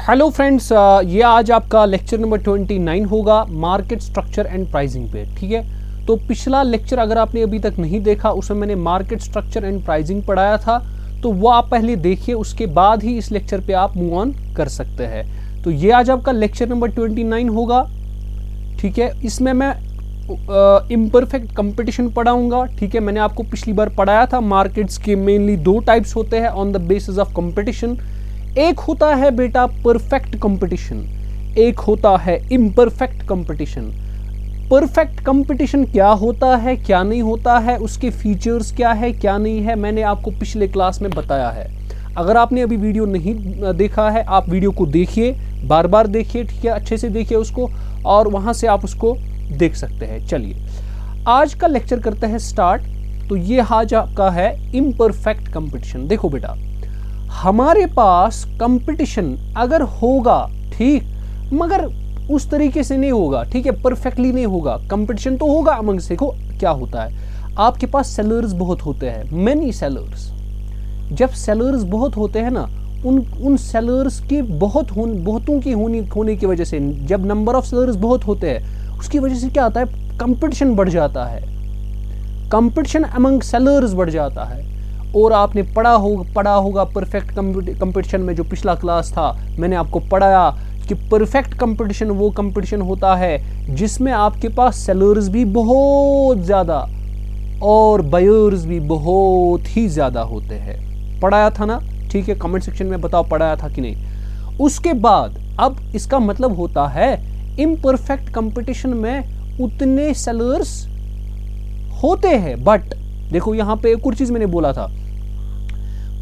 Hello friends, ये आज आपका लेक्चर नंबर 29 होगा मार्केट स्ट्रक्चर एंड प्राइसिंग पे। ठीक है, तो पिछला लेक्चर अगर आपने अभी तक नहीं देखा, उसमें मैंने मार्केट स्ट्रक्चर एंड प्राइसिंग पढ़ाया था, तो वो आप पहले देखिए, उसके बाद ही इस लेक्चर पे आप मूव ऑन कर सकते हैं। तो ये आज आपका लेक्चर नंबर 29 होगा। ठीक है, इसमें मैं इम्परफेक्ट कंपटीशन पढ़ाऊंगा। ठीक है, मैंने आपको पिछली बार पढ़ाया था मार्केट्स के मेनली दो टाइप्स होते हैं on the basis of competition. एक होता है बेटा परफेक्ट कंपटीशन, एक होता है इम्परफेक्ट कंपटीशन। परफेक्ट कंपटीशन क्या होता है, क्या नहीं होता है, उसके फीचर्स क्या है, क्या नहीं है, मैंने आपको पिछले क्लास में बताया है। अगर आपने अभी वीडियो नहीं देखा है, आप वीडियो को देखिए, बार बार देखिए। ठीक है, अच्छे से देखिए उसको, और वहाँ से आप उसको देख सकते हैं। चलिए आज का लेक्चर करते हैं स्टार्ट। तो ये आज आपका है इम्परफेक्ट कंपटीशन। देखो बेटा, हमारे पास कंपटीशन अगर होगा, ठीक, मगर उस तरीके से नहीं होगा। ठीक है, परफेक्टली नहीं होगा। कंपटीशन तो होगा अमंग से। देखो क्या होता है, आपके पास सेलर्स बहुत होते हैं, मेनी सेलर्स। जब सेलर्स बहुत होते हैं ना, उन सेलर्स की बहुतों की होने की वजह से, जब नंबर ऑफ सेलर्स बहुत होते हैं, उसकी वजह से क्या होता है, कंपटीशन बढ़ जाता है, कंपटीशन अमंग सेलर्स बढ़ जाता है। और आपने पढ़ा होगा परफेक्ट कंपटीशन में, जो पिछला क्लास था मैंने आपको पढ़ाया कि परफेक्ट कंपटीशन वो कंपटीशन होता है जिसमें आपके पास सेलर्स भी बहुत ज़्यादा और बायर्स भी बहुत ही ज़्यादा होते हैं। पढ़ाया था ना? ठीक है, कमेंट सेक्शन में बताओ पढ़ाया था कि नहीं। उसके बाद अब इसका मतलब होता है इम्परफेक्ट कंपटीशन में उतने सेलर्स होते हैं, बट देखो यहाँ पे एक और चीज मैंने बोला था,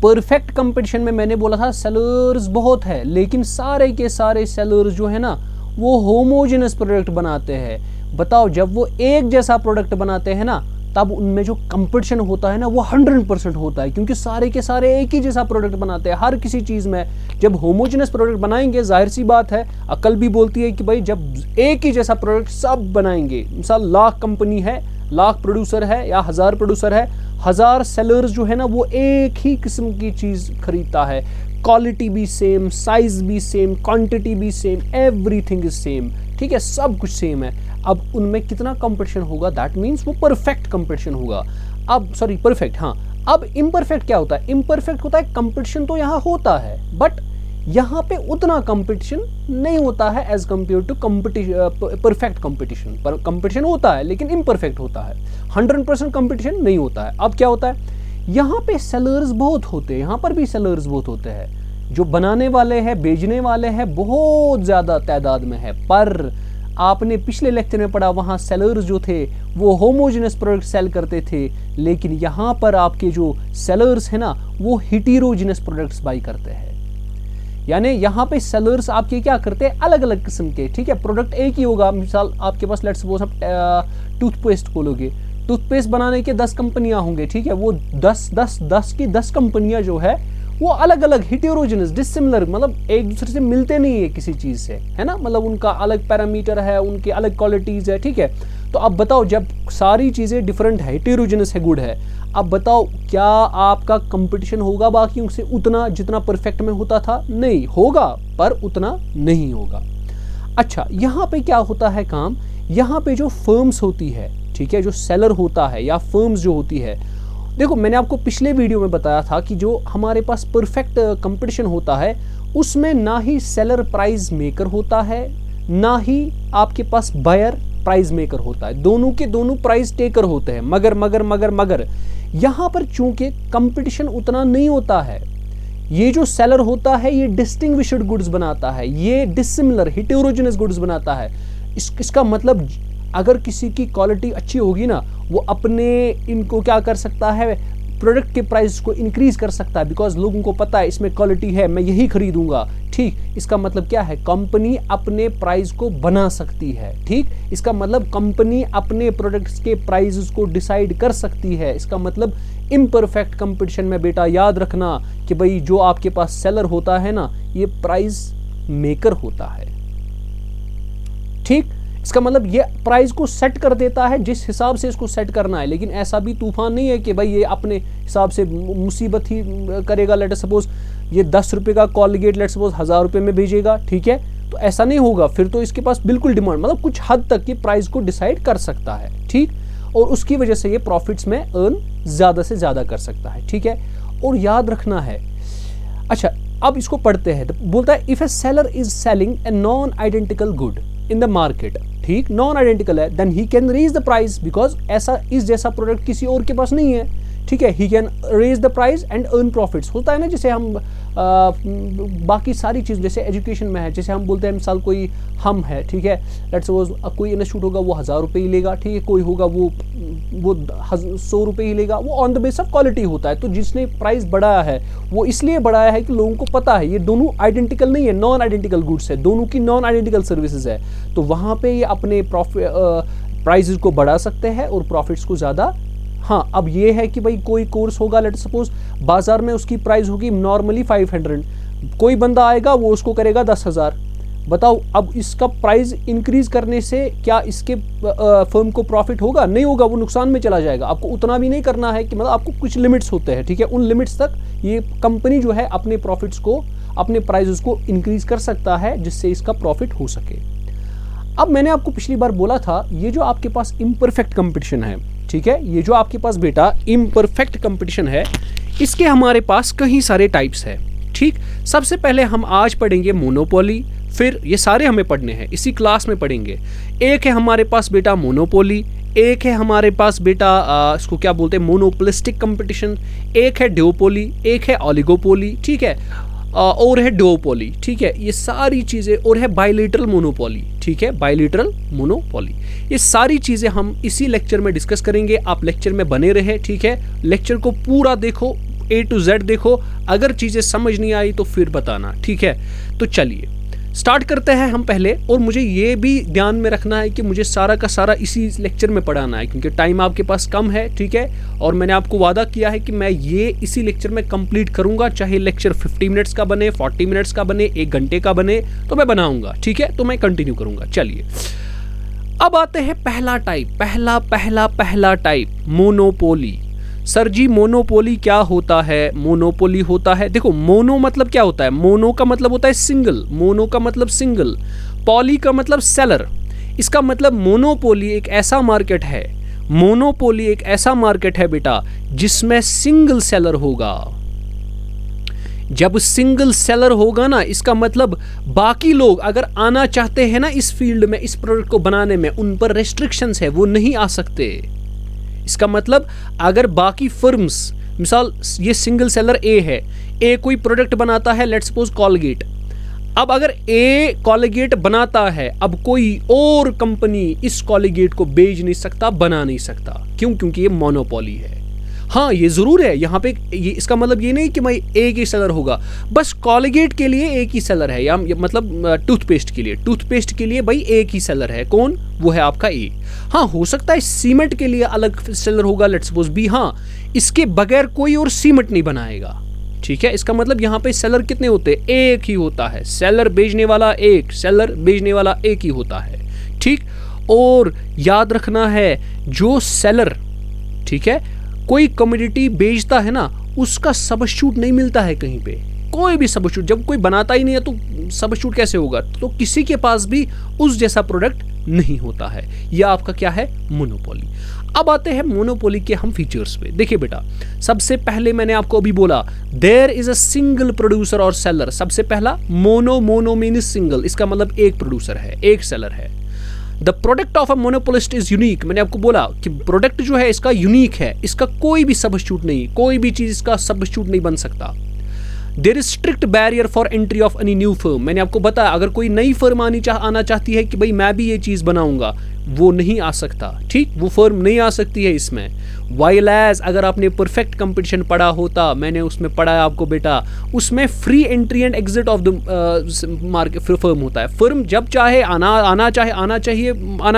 परफेक्ट कंपटीशन में मैंने बोला था सेलर्स बहुत है, लेकिन सारे के सारे सेलर्स जो है ना, वो होमोजेनस प्रोडक्ट बनाते हैं। बताओ, जब वो एक जैसा प्रोडक्ट बनाते हैं ना, तब उनमें जो कंपटीशन होता है ना, वो 100% होता है, क्योंकि सारे के सारे एक ही जैसा प्रोडक्ट बनाते हैं हर किसी चीज में। जब होमोजेनस प्रोडक्ट बनाएंगे, जाहिर सी बात है, अकल भी बोलती है कि भाई जब एक ही जैसा प्रोडक्ट सब बनाएंगे, मिसाल लाख कंपनी है, लाख प्रोड्यूसर है या 1000 प्रोड्यूसर है, 1000 सेलर्स जो है ना, वो एक ही किस्म की चीज खरीदता है। क्वालिटी भी सेम, साइज भी सेम, क्वांटिटी भी सेम, एवरीथिंग इज सेम। ठीक है, सब कुछ सेम है। अब उनमें कितना कंपटीशन होगा, दैट मीन्स वो परफेक्ट कंपटीशन होगा। अब सॉरी, परफेक्ट, हाँ। अब इम्परफेक्ट क्या होता है? इम्परफेक्ट होता है कंपटीशन तो यहाँ होता है, बट यहाँ पे उतना कंपटीशन नहीं होता है as compare to perfect competition. पर कंपटीशन होता है लेकिन इम्परफेक्ट होता है, 100% कंपटीशन नहीं होता है। अब क्या होता है, यहाँ पे सेलर्स बहुत होते हैं, यहाँ पर भी सेलर्स बहुत होते हैं, जो बनाने वाले हैं, बेचने वाले हैं, बहुत ज़्यादा तादाद में है। पर आपने पिछले लेक्चर में पढ़ा, वहाँ सेलर्स जो थे वो होमोजेनस प्रोडक्ट सेल करते थे, लेकिन यहाँ पर आपके जो सेलर्स हैं ना, वो हेटेरोजेनस प्रोडक्ट्स बाई करते हैं। यानी यहाँ पे सेलर्स आपके क्या करते हैं, अलग अलग किस्म के। ठीक है, प्रोडक्ट एक ही होगा। मिसाल आपके पास लेट्स सपोज आप टूथपेस्ट खोलोगे, टूथपेस्ट बनाने के 10 कंपनियां होंगे। ठीक है, वो 10 की 10 कंपनियां जो है वो अलग अलग हेटेरोजेनस, डिसिमिलर, मतलब एक दूसरे से मिलते नहीं है किसी चीज से, है ना, मतलब उनका अलग पैरामीटर है, उनकी अलग क्वालिटीज है। ठीक है, तो अब बताओ, जब सारी चीजें डिफरेंट है, हेटेरोजेनस है, गुड है, अब बताओ क्या आपका कंपटीशन होगा बाकियों से उतना जितना परफेक्ट में होता था? नहीं होगा, पर उतना नहीं होगा। अच्छा, यहाँ पे क्या होता है काम, यहाँ पे जो फर्म्स होती है, ठीक है, जो सेलर होता है या फर्म्स जो होती है, देखो मैंने आपको पिछले वीडियो में बताया था कि जो हमारे पास परफेक्ट कंपटीशन होता है, उसमें ना ही सेलर प्राइस मेकर होता है, ना ही आपके पास बायर प्राइस मेकर होता है, दोनों के दोनों प्राइस टेकर होते हैं। मगर यहाँ पर चूंकि कंपटीशन उतना नहीं होता है, ये जो सेलर होता है ये डिस्टिंग्विश्ड गुड्स बनाता है, ये डिसिमिलर हेटेरोजेनस गुड्स बनाता है। इसका मतलब अगर किसी की क्वालिटी अच्छी होगी ना, वो अपने इनको क्या कर सकता है, प्रोडक्ट के प्राइस को इंक्रीज कर सकता है, बिकॉज लोगों को पता है इसमें क्वालिटी है, मैं यही खरीदूंगा। ठीक, इसका मतलब क्या है, कंपनी अपने प्राइस को बना सकती है। ठीक, इसका मतलब कंपनी अपने प्रोडक्ट्स के प्राइसेस को डिसाइड कर सकती है। इसका मतलब इम्परफेक्ट कंपटीशन में बेटा याद रखना कि भाई जो आपके पास सेलर होता है ना, ये प्राइस मेकर होता है। ठीक, इसका मतलब ये प्राइस को सेट कर देता है जिस हिसाब से इसको सेट करना है, लेकिन ऐसा भी तूफान नहीं है कि भाई ये अपने हिसाब से मुसीबत ही करेगा। लेट अस सपोज ये 10 रुपये का कॉलगेट लेट्स सपोज 1000 रुपये में भेजेगा, ठीक है, तो ऐसा नहीं होगा, फिर तो इसके पास बिल्कुल डिमांड, मतलब कुछ हद तक ये प्राइस को डिसाइड कर सकता है, ठीक, और उसकी वजह से ये प्रॉफिट्स में अर्न ज़्यादा से ज़्यादा कर सकता है, ठीक है। और याद रखना है, अच्छा अब इसको पढ़ते हैं, बोलता है if a seller is selling a non identical good in the market, ठीक, नॉन आइडेंटिकल है, then he can raise the price because ऐसा इस जैसा प्रोडक्ट किसी और के पास नहीं है, ठीक है, he can raise the price and earn profits. होता है ना, जैसे हम बाकी सारी चीज़ जैसे एजुकेशन में है, जैसे हम बोलते हैं मिसाल कोई हम है, ठीक है, लेट्स सपोज कोई इंस्टीट्यूट होगा वो 1000 रुपये ही लेगा, ठीक है, कोई होगा वो 100 रुपये ही लेगा, वो on the base of quality होता है। तो जिसने प्राइस बढ़ाया है वो इसलिए बढ़ाया है कि लोगों को पता है ये दोनों आइडेंटिकल नहीं है, नॉन आइडेंटिकल गुड्स है, दोनों की नॉन आइडेंटिकल सर्विसेज है, तो वहाँ पे ये अपने प्राइसेस को बढ़ा सकते हैं और प्रॉफिट्स को ज़्यादा। हाँ, अब ये है कि भाई कोई कोर्स होगा, लेट्स सपोज बाजार में उसकी प्राइस होगी नॉर्मली 500, कोई बंदा आएगा वो उसको करेगा 10,000, बताओ अब इसका प्राइस इंक्रीज करने से क्या इसके फर्म को प्रॉफिट होगा? नहीं होगा, वो नुकसान में चला जाएगा। आपको उतना भी नहीं करना है कि मतलब आपको कुछ लिमिट्स होते हैं, ठीक है, उन लिमिट्स तक ये कंपनी जो है अपने प्रॉफिट्स को, अपने प्राइसेस को इंक्रीज कर सकता है जिससे इसका प्रॉफिट हो सके। अब मैंने आपको पिछली बार बोला था ये जो आपके पास इम्परफेक्ट कंपटीशन है, ठीक है, ये जो आपके पास बेटा इम्परफेक्ट कंपटीशन है, इसके हमारे पास कई सारे टाइप्स है, ठीक। सबसे पहले हम आज पढ़ेंगे मोनोपोली, फिर ये सारे हमें पढ़ने हैं, इसी क्लास में पढ़ेंगे। एक है हमारे पास बेटा मोनोपोली, एक है हमारे पास बेटा इसको क्या बोलते हैं मोनोपोलिस्टिक कंपटीशन, एक है ड्यूओपोली, एक है ओलिगोपोली, ठीक है, और है डुओपोली, ठीक है, ये सारी चीज़ें, और है बायलैटरल मोनोपोली, ठीक है, बायलैटरल मोनोपोली। ये सारी चीज़ें हम इसी लेक्चर में डिस्कस करेंगे। आप लेक्चर में बने रहे, ठीक है, लेक्चर को पूरा देखो, A to Z देखो, अगर चीज़ें समझ नहीं आई तो फिर बताना, ठीक है। तो चलिए स्टार्ट करते हैं हम पहले, और मुझे ये भी ध्यान में रखना है कि मुझे सारा का सारा इसी लेक्चर में पढ़ाना है क्योंकि टाइम आपके पास कम है, ठीक है, और मैंने आपको वादा किया है कि मैं ये इसी लेक्चर में कंप्लीट करूंगा, चाहे लेक्चर 50 मिनट्स का बने, 40 मिनट्स का बने, 1 घंटे का बने, तो मैं बनाऊंगा, ठीक है, तो मैं कंटिन्यू करूंगा। चलिए अब आते हैं पहला टाइप, पहला टाइप मोनोपोली। सर जी मोनोपोली क्या होता है? मोनोपोली होता है, देखो मोनो मतलब क्या होता है, मोनो का मतलब होता है सिंगल, मोनो का मतलब सिंगल, पॉली का मतलब सेलर। इसका मतलब मोनोपोली एक ऐसा मार्केट है, मोनोपोली एक ऐसा मार्केट है बेटा जिसमें सिंगल सेलर होगा। जब सिंगल सेलर होगा ना, इसका मतलब बाकी लोग अगर आना चाहते हैं ना इस फील्ड में, इस प्रोडक्ट को बनाने में, उन पर रेस्ट्रिक्शंस है, वो नहीं आ सकते। इसका मतलब अगर बाकी फर्म्स, मिसाल ये सिंगल सेलर ए है, ए कोई प्रोडक्ट बनाता है, लेट्स सपोज कॉलगेट, अब अगर ए कॉलगेट बनाता है, अब कोई और कंपनी इस कॉलगेट को बेच नहीं सकता, बना नहीं सकता, क्यों? क्योंकि ये मोनोपोली है। हाँ ये जरूर है यहाँ पे, ये इसका मतलब ये नहीं कि भाई एक ही सेलर होगा, बस कॉलगेट के लिए एक ही सेलर है, या मतलब टूथपेस्ट के लिए भाई एक ही सेलर है, कौन? वो है आपका ए। हाँ हो सकता है सीमेंट के लिए अलग सेलर होगा, लेट्स सपोज बी, हाँ इसके बगैर कोई और सीमेंट नहीं बनाएगा, ठीक है। इसका मतलब यहाँ पे सेलर कितने होते हैं? एक ही होता है, सेलर बेचने वाला एक, सेलर बेचने वाला एक ही होता है, ठीक। और याद रखना है जो सेलर, ठीक है, कोई कमोडिटी बेचता है ना, उसका सबस्टिट्यूट नहीं मिलता है कहीं पे, कोई भी सबस्टिट्यूट, जब कोई बनाता ही नहीं है तो सबस्टिट्यूट कैसे होगा? तो किसी के पास भी उस जैसा प्रोडक्ट नहीं होता है। यह आपका क्या है? मोनोपोली। अब आते हैं मोनोपोली के हम फीचर्स पे। देखिए बेटा, सबसे पहले मैंने आपको अभी बोला there is a single producer और सेलर। सबसे पहला मोनो मीन्स सिंगल, इसका मतलब एक प्रोड्यूसर है, एक सेलर है। The product of a monopolist is unique. मैंने आपको बोला कि प्रोडक्ट जो है इसका यूनिक है, इसका कोई भी सबस्टिट्यूट नहीं, कोई भी चीज इसका सबस्टिट्यूट नहीं बन सकता। There is strict barrier for entry of any new firm. मैंने आपको बताया अगर कोई नई फर्म आना चाहती है कि भाई मैं भी ये चीज बनाऊंगा, वो नहीं आ सकता, ठीक, वो फर्म नहीं आ सकती है इसमें। वाइल एज अगर आपने परफेक्ट कंपटीशन पढ़ा होता, मैंने उसमें पढ़ा है आपको बेटा, उसमें free entry and exit of the market firm होता है। फर्म जब चाहे आना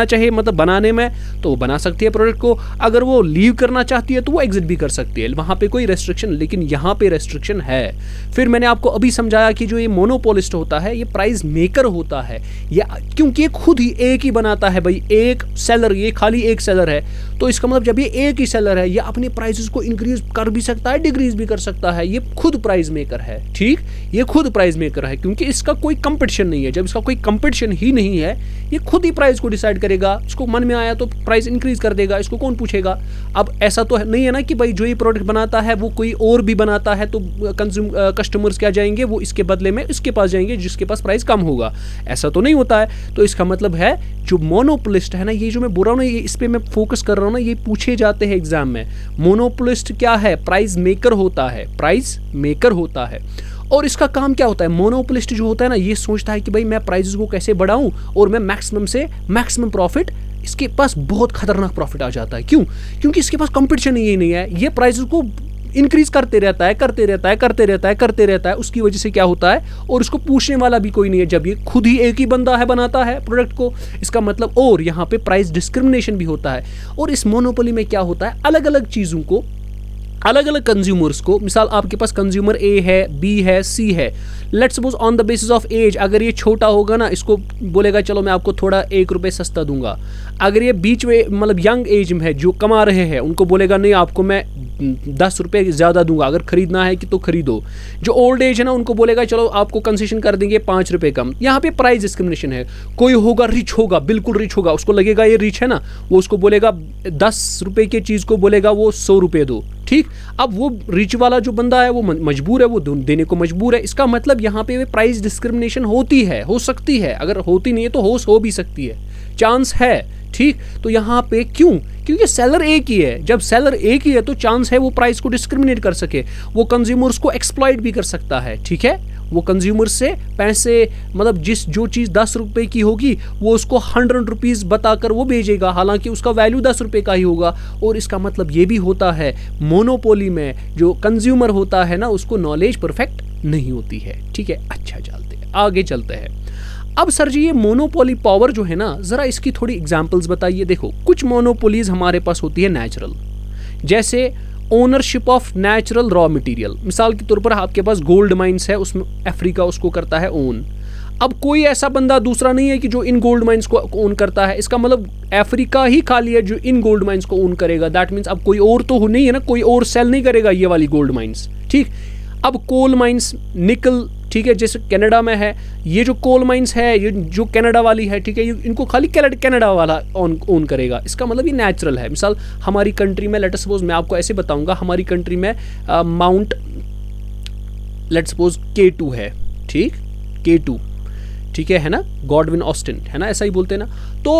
चाहिए मतलब बनाने में, तो वो बना सकती है प्रोडक्ट को, अगर वो लीव करना चाहती है तो वो एग्जिट भी कर सकती है, वहाँ पे कोई रेस्ट्रिक्शन, लेकिन यहाँ पे रेस्ट्रिक्शन है। फिर मैंने आपको अभी समझाया कि जो ये मोनोपोलिस्ट होता है ये प्राइस मेकर होता है, या क्योंकि ये खुद ही एक ही बनाता है भाई, एक सेलर, ये खाली एक सेलर है, तो इसका मतलब जब ये एक ही सेलर है, ये अपने प्राइसेस को इंक्रीज कर भी सकता है, डिक्रीज भी कर सकता है। ये खुद प्राइस मेकर है, ठीक, ये खुद प्राइस मेकर है, क्योंकि इसका कोई कंपटीशन नहीं है। जब इसका कोई कंपटीशन ही नहीं है, ये खुद ही प्राइस को डिसाइड करेगा। इसको मन में आया तो प्राइस इंक्रीज कर देगा, इसको कौन पूछेगा। अब ऐसा तो नहीं है ना कि भाई जो ये प्रोडक्ट बनाता है वो कोई और भी बनाता है, तो कस्टमर्स क्या जाएंगे, वो इसके बदले में इसके पास जाएंगे जिसके पास प्राइस कम होगा। ऐसा तो नहीं होता है। तो इसका मतलब है जो मोनोपोलिस्ट है ना, ये जो मैं बोल रहा हूँ ना, ये इस पे मैं फोकस कर रहा हूँ ना, ये पूछे जाते हैं एग्जाम में। मोनोपोलिस्ट क्या है? प्राइस मेकर होता है, प्राइस मेकर होता है। और इसका काम क्या होता है? मोनोपोलिस्ट जो होता है ना, ये सोचता है कि भाई मैं प्राइसेस को कैसे बढ़ाऊं और मैं मैक्सिमम से मैक्सिमम प्रॉफिट, इसके पास बहुत खतरनाक प्रॉफिट आ जाता है। क्यों? क्योंकि इसके पास कंपटीशन ही नहीं है। ये प्राइसेस को इंक्रीज करते रहता है, करते रहता है, करते रहता है, करते रहता है। उसकी वजह से क्या होता है, और उसको पूछने वाला भी कोई नहीं है। जब ये खुद ही एक ही बंदा है बनाता है प्रोडक्ट को, इसका मतलब, और यहाँ पे प्राइस डिस्क्रिमिनेशन भी होता है। और इस मोनोपोली में क्या होता है, अलग अलग चीज़ों को, अलग अलग कंज्यूमर्स को, मिसाल आपके पास कंज्यूमर ए है, बी है, सी है, let's suppose on the basis of age, अगर ये छोटा होगा ना, इसको बोलेगा चलो मैं आपको थोड़ा 1 रुपये सस्ता दूंगा। अगर ये बीच में मतलब यंग एज में है, जो कमा रहे हैं, उनको बोलेगा नहीं आपको मैं 10 रुपये ज़्यादा दूंगा, अगर खरीदना है कि तो खरीदो। जो ओल्ड एज है ना, उनको बोलेगा चलो आपको कंसेशन कर देंगे 5 रुपये कम। यहाँ पे प्राइस डिस्क्रिमिनेशन है। कोई होगा रिच होगा, बिल्कुल रिच होगा, उसको लगेगा ये रिच है ना, वो उसको बोलेगा 10 रुपये की चीज़ को बोलेगा वो 100 रुपये दो, ठीक। अब वो रिच वाला जो बंदा है वो मजबूर है, वो देने को मजबूर है। इसका मतलब यहाँ पे प्राइस डिस्क्रिमिनेशन होती है, हो सकती है, अगर होती नहीं है तो हो भी सकती है, चांस है, ठीक। तो यहाँ पे क्यों? क्योंकि सेलर एक ही है। जब सेलर एक ही है तो चांस है वो प्राइस को डिस्क्रिमिनेट कर सके, वो कंज्यूमर्स को एक्सप्लॉइट भी कर सकता है, ठीक है। वो कंज्यूमर से पैसे, मतलब जो चीज़ 10 रुपये की होगी वो उसको 100 रुपीज़ बताकर वो भेजेगा, हालांकि उसका वैल्यू 10 रुपये का ही होगा। और इसका मतलब ये भी होता है, मोनोपोली में जो कंज्यूमर होता है ना, उसको नॉलेज परफेक्ट नहीं होती है, ठीक है। अच्छा, चलते हैं आगे, चलते हैं। अब सर जी, ये मोनोपोली पावर जो है ना, ज़रा इसकी थोड़ी एग्जांपल्स बताइए। देखो, कुछ मोनोपोलीज हमारे पास होती है नेचुरल, जैसे ownership of natural raw material. मिसाल के तौर पर आपके पास गोल्ड माइंस है, उसमें अफ्रीका उसको करता है ओन। अब कोई ऐसा बंदा दूसरा नहीं है कि जो इन गोल्ड माइंस को ओन करता है। इसका मतलब अफ्रीका ही खाली है जो इन गोल्ड माइंस को ओन करेगा। दैट मीन्स अब कोई और तो नहीं है ना, कोई और सेल नहीं करेगा ये वाली गोल्ड माइंस, ठीक। अब कोल माइंस, निकल, ठीक है, जैसे कनाडा में है, ये जो कोल माइंस है, ये जो कनाडा वाली है, ठीक है, इनको खाली कनाडा वाला ओन करेगा। इसका मतलब ये नेचुरल है। मिसाल हमारी कंट्री में, लेट सपोज मैं आपको ऐसे बताऊंगा, हमारी कंट्री में माउंट लेट सपोज K2 है, ठीक, K2, ठीक है ना, गॉडविन ऑस्टिन है ना, ऐसा ही बोलते हैं ना। तो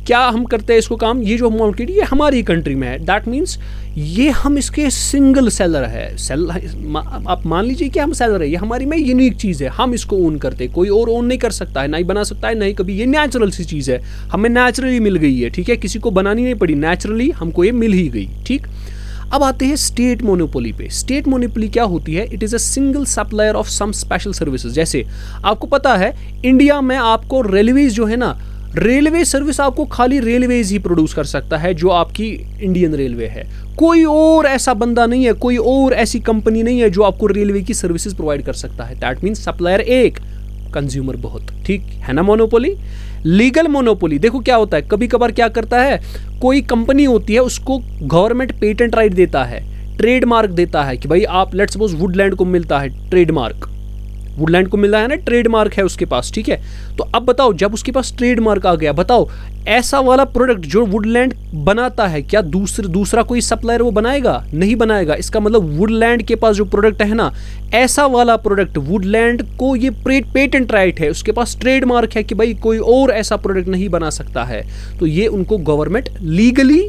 क्या हम करते हैं इसको काम, ये जो मार्केट ये हमारी कंट्री में है, दैट मीन्स ये हम इसके सिंगल सेलर है। आप मान लीजिए कि हम सेलर है, ये हमारी में यूनिक चीज़ है, हम इसको ओन करते हैं, कोई और ओन नहीं कर सकता है, ना ही बना सकता है, नहीं कभी। ये नेचुरल सी चीज़ है, हमें नेचुरली मिल गई है, ठीक है, किसी को बनानी नहीं पड़ी, नेचुरली हमको ये मिल ही गई, ठीक। अब आते हैं स्टेट मोनोपोली पे। स्टेट मोनोपोली क्या होती है? It is a single supplier of some special services. जैसे आपको पता है इंडिया में आपको रेलवेज जो है ना, रेलवे सर्विस आपको खाली रेलवेज ही प्रोड्यूस कर सकता है, जो आपकी इंडियन रेलवे है। कोई और ऐसा बंदा नहीं है, कोई और ऐसी कंपनी नहीं है जो आपको रेलवे की सर्विसेज प्रोवाइड कर सकता है। दैट मीन्स सप्लायर एक, कंज्यूमर बहुत, ठीक है ना। मोनोपोली, लीगल मोनोपोली देखो क्या होता है, कभी कभार क्या करता है, कोई कंपनी होती है, उसको गवर्नमेंट पेटेंट राइट देता है, ट्रेडमार्क देता है कि भाई आप, लेट्स सपोज वुडलैंड को मिलता है ट्रेडमार्क, वुडलैंड को मिला है ना, ट्रेडमार्क है उसके पास, ठीक है। तो अब बताओ, जब उसके पास ट्रेडमार्क आ गया, बताओ ऐसा वाला प्रोडक्ट जो वुडलैंड बनाता है, क्या दूसरा कोई सप्लायर वो बनाएगा? नहीं बनाएगा। इसका मतलब वुडलैंड के पास जो प्रोडक्ट है ना, ऐसा वाला प्रोडक्ट, वुडलैंड को ये पेटेंट राइट है, उसके पास ट्रेडमार्क है कि भाई कोई और ऐसा प्रोडक्ट नहीं बना सकता है। तो ये उनको गवर्नमेंट लीगली